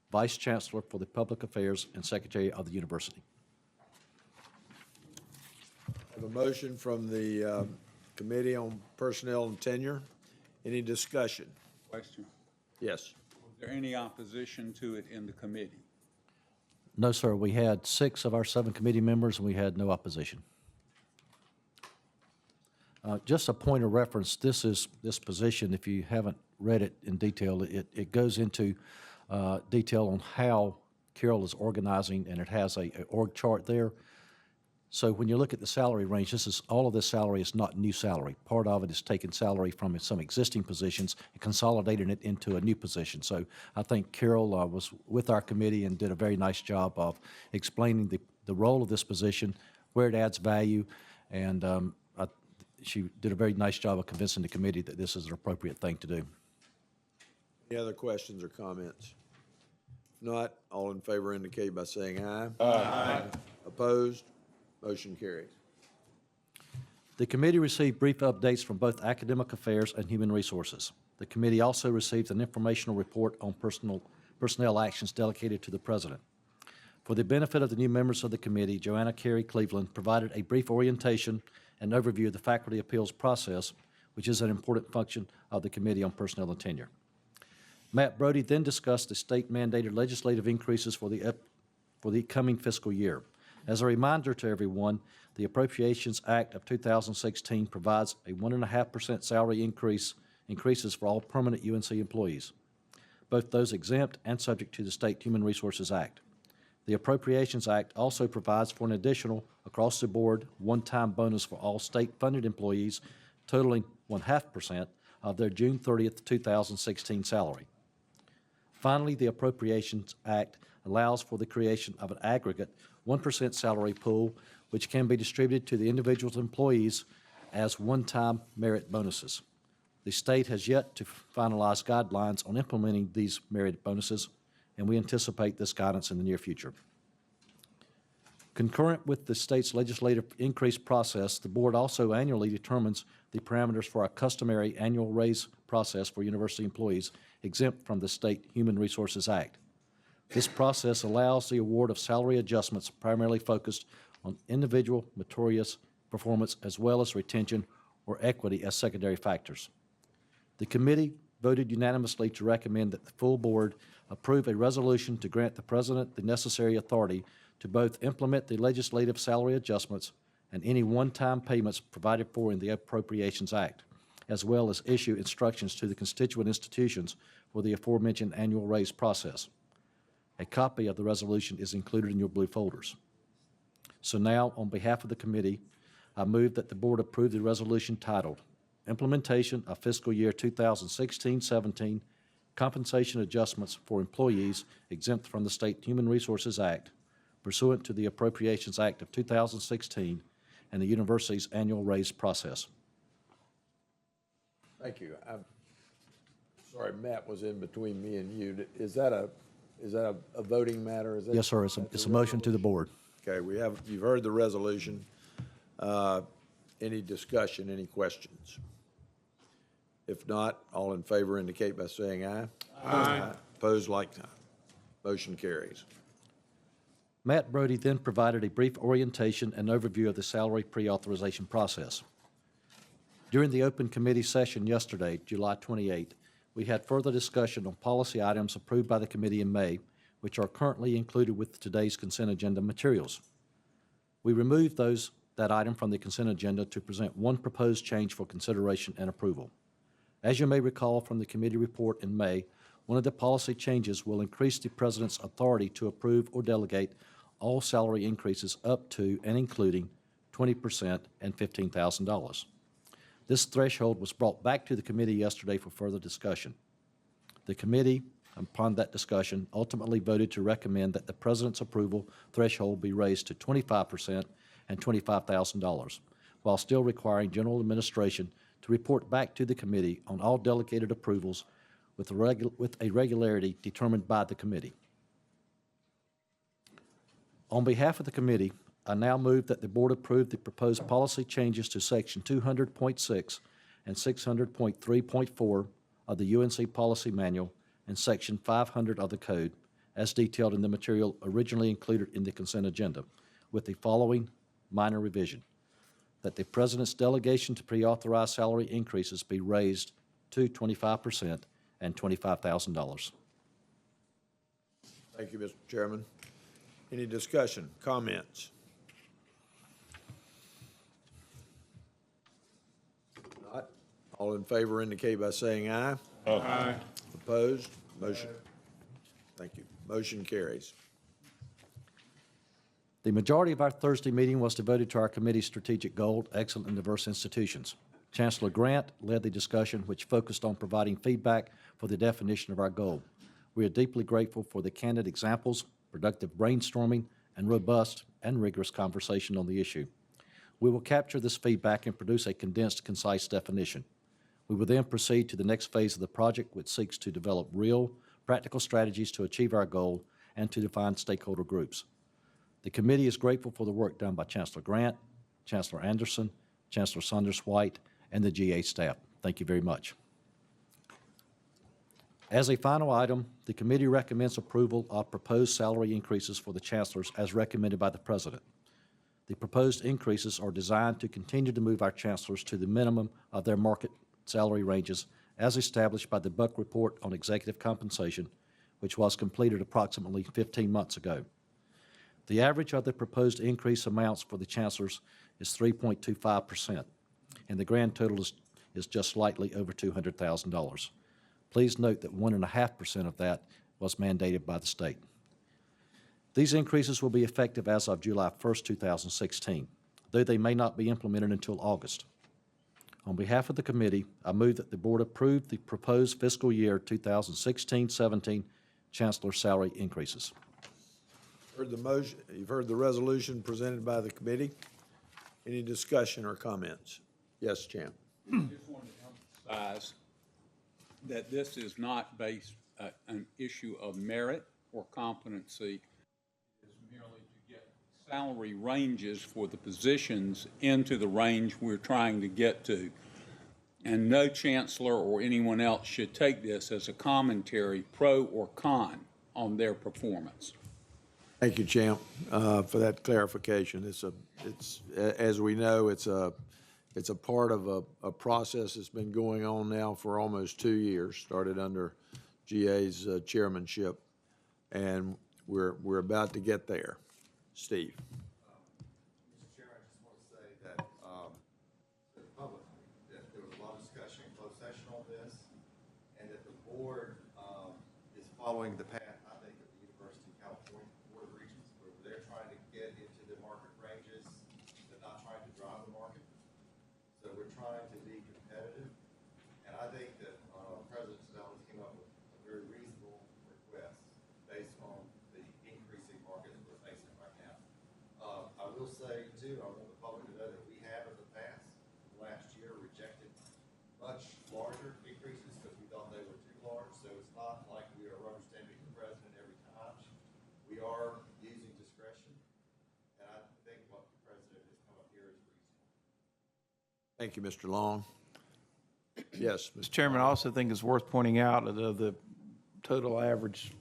Vice Chancellor for the Public Affairs and Secretary of the University. I have a motion from the Committee on Personnel and Tenure. Any discussion? Question. Yes. Was there any opposition to it in the committee? No, sir. We had 6 of our 7 committee members, and we had no opposition. Just a point of reference, this position, if you haven't read it in detail, it goes into detail on how Carroll is organizing, and it has a org chart there. So when you look at the salary range, all of this salary is not new salary. Part of it is taking salary from some existing positions and consolidating it into a new position. So I think Carol was with our committee and did a very nice job of explaining the role of this position, where it adds value, and she did a very nice job of convincing the committee that this is an appropriate thing to do. Any other questions or comments? If not, all in favor indicate by saying aye. Aye. Opposed? Motion carries. The committee received brief updates from both Academic Affairs and Human Resources. The committee also received an informational report on personnel actions delegated to the President. For the benefit of the new members of the committee, Joanna Carey Cleveland provided a brief orientation and overview of the faculty appeals process, which is an important function of the Committee on Personnel and Tenure. Matt Brody then discussed the state-mandated legislative increases for the coming fiscal year. As a reminder to everyone, the Appropriations Act of 2016 provides a 1.5% salary increases for all permanent UNC employees, both those exempt and subject to the State Human Resources Act. The Appropriations Act also provides for an additional, across-the-board, one-time bonus for all state-funded employees, totaling 0.5% of their June 30th, 2016 salary. Finally, the Appropriations Act allows for the creation of an aggregate 1% salary pool, which can be distributed to the individual's employees as one-time merit bonuses. The state has yet to finalize guidelines on implementing these merit bonuses, and we anticipate this guidance in the near future. Concurrent with the state's legislative increase process, the board also annually determines the parameters for a customary annual raise process for university employees exempt from the State Human Resources Act. This process allows the award of salary adjustments primarily focused on individual meritorious performance as well as retention or equity as secondary factors. The committee voted unanimously to recommend that the full board approve a resolution to grant the President the necessary authority to both implement the legislative salary adjustments and any one-time payments provided for in the Appropriations Act, as well as issue instructions to the constituent institutions for the aforementioned annual raise process. A copy of the resolution is included in your blue folders. So now, on behalf of the committee, I move that the board approve the resolution titled Implementation of Fiscal Year 2016-17 Compensation Adjustments for Employees Exempt from the State Human Resources Act pursuant to the Appropriations Act of 2016 and the university's annual raise process. Thank you. I'm sorry, Matt was in between me and you. Is that a voting matter? Is that- Yes, sir. It's a motion to the board. Okay, you've heard the resolution. Any discussion, any questions? If not, all in favor indicate by saying aye. Aye. Opposed, like sign. Motion carries. Matt Brody then provided a brief orientation and overview of the salary pre-authorization process. During the open committee session yesterday, July 28, we had further discussion on policy items approved by the committee in May, which are currently included with today's consent agenda materials. We removed that item from the consent agenda to present one proposed change for consideration and approval. As you may recall from the committee report in May, one of the policy changes will increase the president's authority to approve or delegate all salary increases up to and including 20% and $15,000. This threshold was brought back to the committee yesterday for further discussion. The committee, upon that discussion, ultimately voted to recommend that the president's approval threshold be raised to 25% and $25,000, while still requiring general administration to report back to the committee on all delegated approvals with a regularity determined by the committee. On behalf of the committee, I now move that the board approve the proposed policy changes to Section 200.6 and 600.3.4 of the UNC Policy Manual and Section 500 of the Code, as detailed in the material originally included in the consent agenda, with the following minor revision: that the president's delegation to pre-authorize salary increases be raised to 25% and $25,000. Thank you, Mr. Chairman. Any discussion, comments? Not. All in favor indicate by saying aye. Aye. Opposed? Motion. Thank you. Motion carries. The majority of our Thursday meeting was devoted to our committee's strategic goal, excellent and diverse institutions. Chancellor Grant led the discussion, which focused on providing feedback for the definition of our goal. We are deeply grateful for the candid examples, productive brainstorming, and robust and rigorous conversation on the issue. We will capture this feedback and produce a condensed, concise definition. We will then proceed to the next phase of the project, which seeks to develop real, practical strategies to achieve our goal and to define stakeholder groups. The committee is grateful for the work done by Chancellor Grant, Chancellor Anderson, Chancellor Saunders-White, and the GA staff. Thank you very much. As a final item, the committee recommends approval of proposed salary increases for the chancellors as recommended by the president. The proposed increases are designed to continue to move our chancellors to the minimum of their market salary ranges as established by the Buck Report on Executive Compensation, which was completed approximately 15 months ago. The average of the proposed increase amounts for the chancellors is 3.25%, and the grand total is just slightly over $200,000. Please note that 1.5% of that was mandated by the state. These increases will be effective as of July 1st, 2016, though they may not be implemented until August. On behalf of the committee, I move that the board approve the proposed fiscal year 2016-17 chancellor salary increases. Heard the motion, you've heard the resolution presented by the committee. Any discussion or comments? Yes, Champ. Just wanted to emphasize that this is not based an issue of merit or competency. It is merely to get salary ranges for the positions into the range we're trying to get to. And no chancellor or anyone else should take this as a commentary, pro or con, on their performance. Thank you, Champ, for that clarification. It's as we know, it's a part of a process that's been going on now for almost 2 years. Started under GA's chairmanship, and we're about to get there. Steve. Mr. Chair, I just want to say following the path, I think, of the University of California Board of Regents, where they're trying to get into the market ranges, but not trying to drive the market. So we're trying to be competitive, and I think that President Snell came up with a very reasonable request based on the increasing market that we're facing right now. I will say too, I want the public to know that we have in the past, last year, rejected much larger increases because we thought they were too large. So it's not like we are rubber stamping the president every time. We are using discretion, and I think what the president has come up here is reasonable. Thank you, Mr. Long. Yes, Mr. Mr. Chairman, I also think it's worth pointing out that of the total average,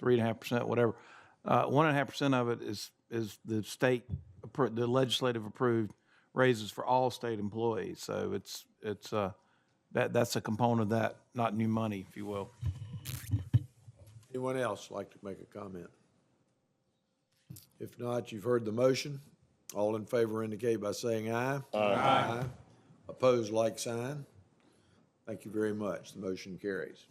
3.5%, whatever, 1.5% of it is the state, the legislative approved raises for all state employees. So that's a component of that, not new money, if you will. Anyone else like to make a comment? If not, you've heard the motion. All in favor indicate by saying aye. Aye. Opposed, like sign. Thank you very much. The motion carries.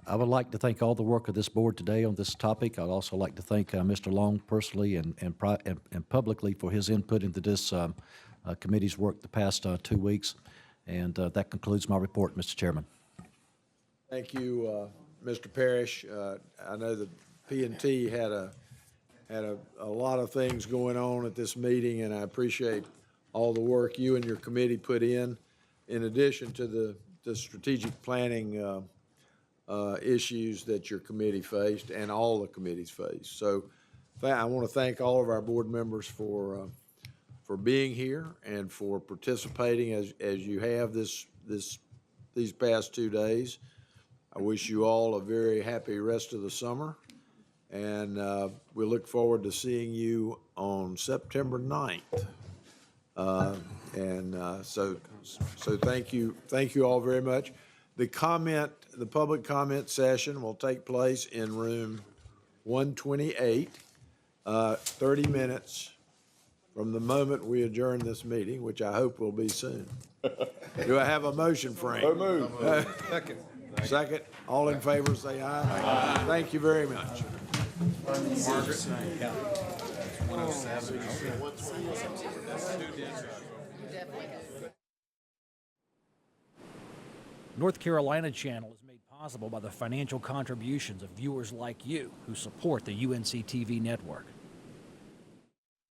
I would like to thank all the work of this board today on this topic. I'd also like to thank Mr. Long personally and publicly for his input into this committee's work the past 2 weeks. And that concludes my report, Mr. Chairman. Thank you, Mr. Parrish. I know the P&T had a lot of things going on at this meeting, and I appreciate all the work you and your committee put in addition to the strategic planning issues that your committee faced and all the committees faced. So I want to thank all of our board members for being here and for participating as you have these past 2 days. I wish you all a very happy rest of the summer, and we look forward to seeing you on September 9th. So thank you all very much. The public comment session will take place in room 128, 30 minutes from the moment we adjourn this meeting, which I hope will be soon. Do I have a motion, Frank? So moved. Second. Second. All in favor, say aye. Aye. Thank you very much. North Carolina Channel is made possible by the financial contributions of viewers like you who support the UNC TV network.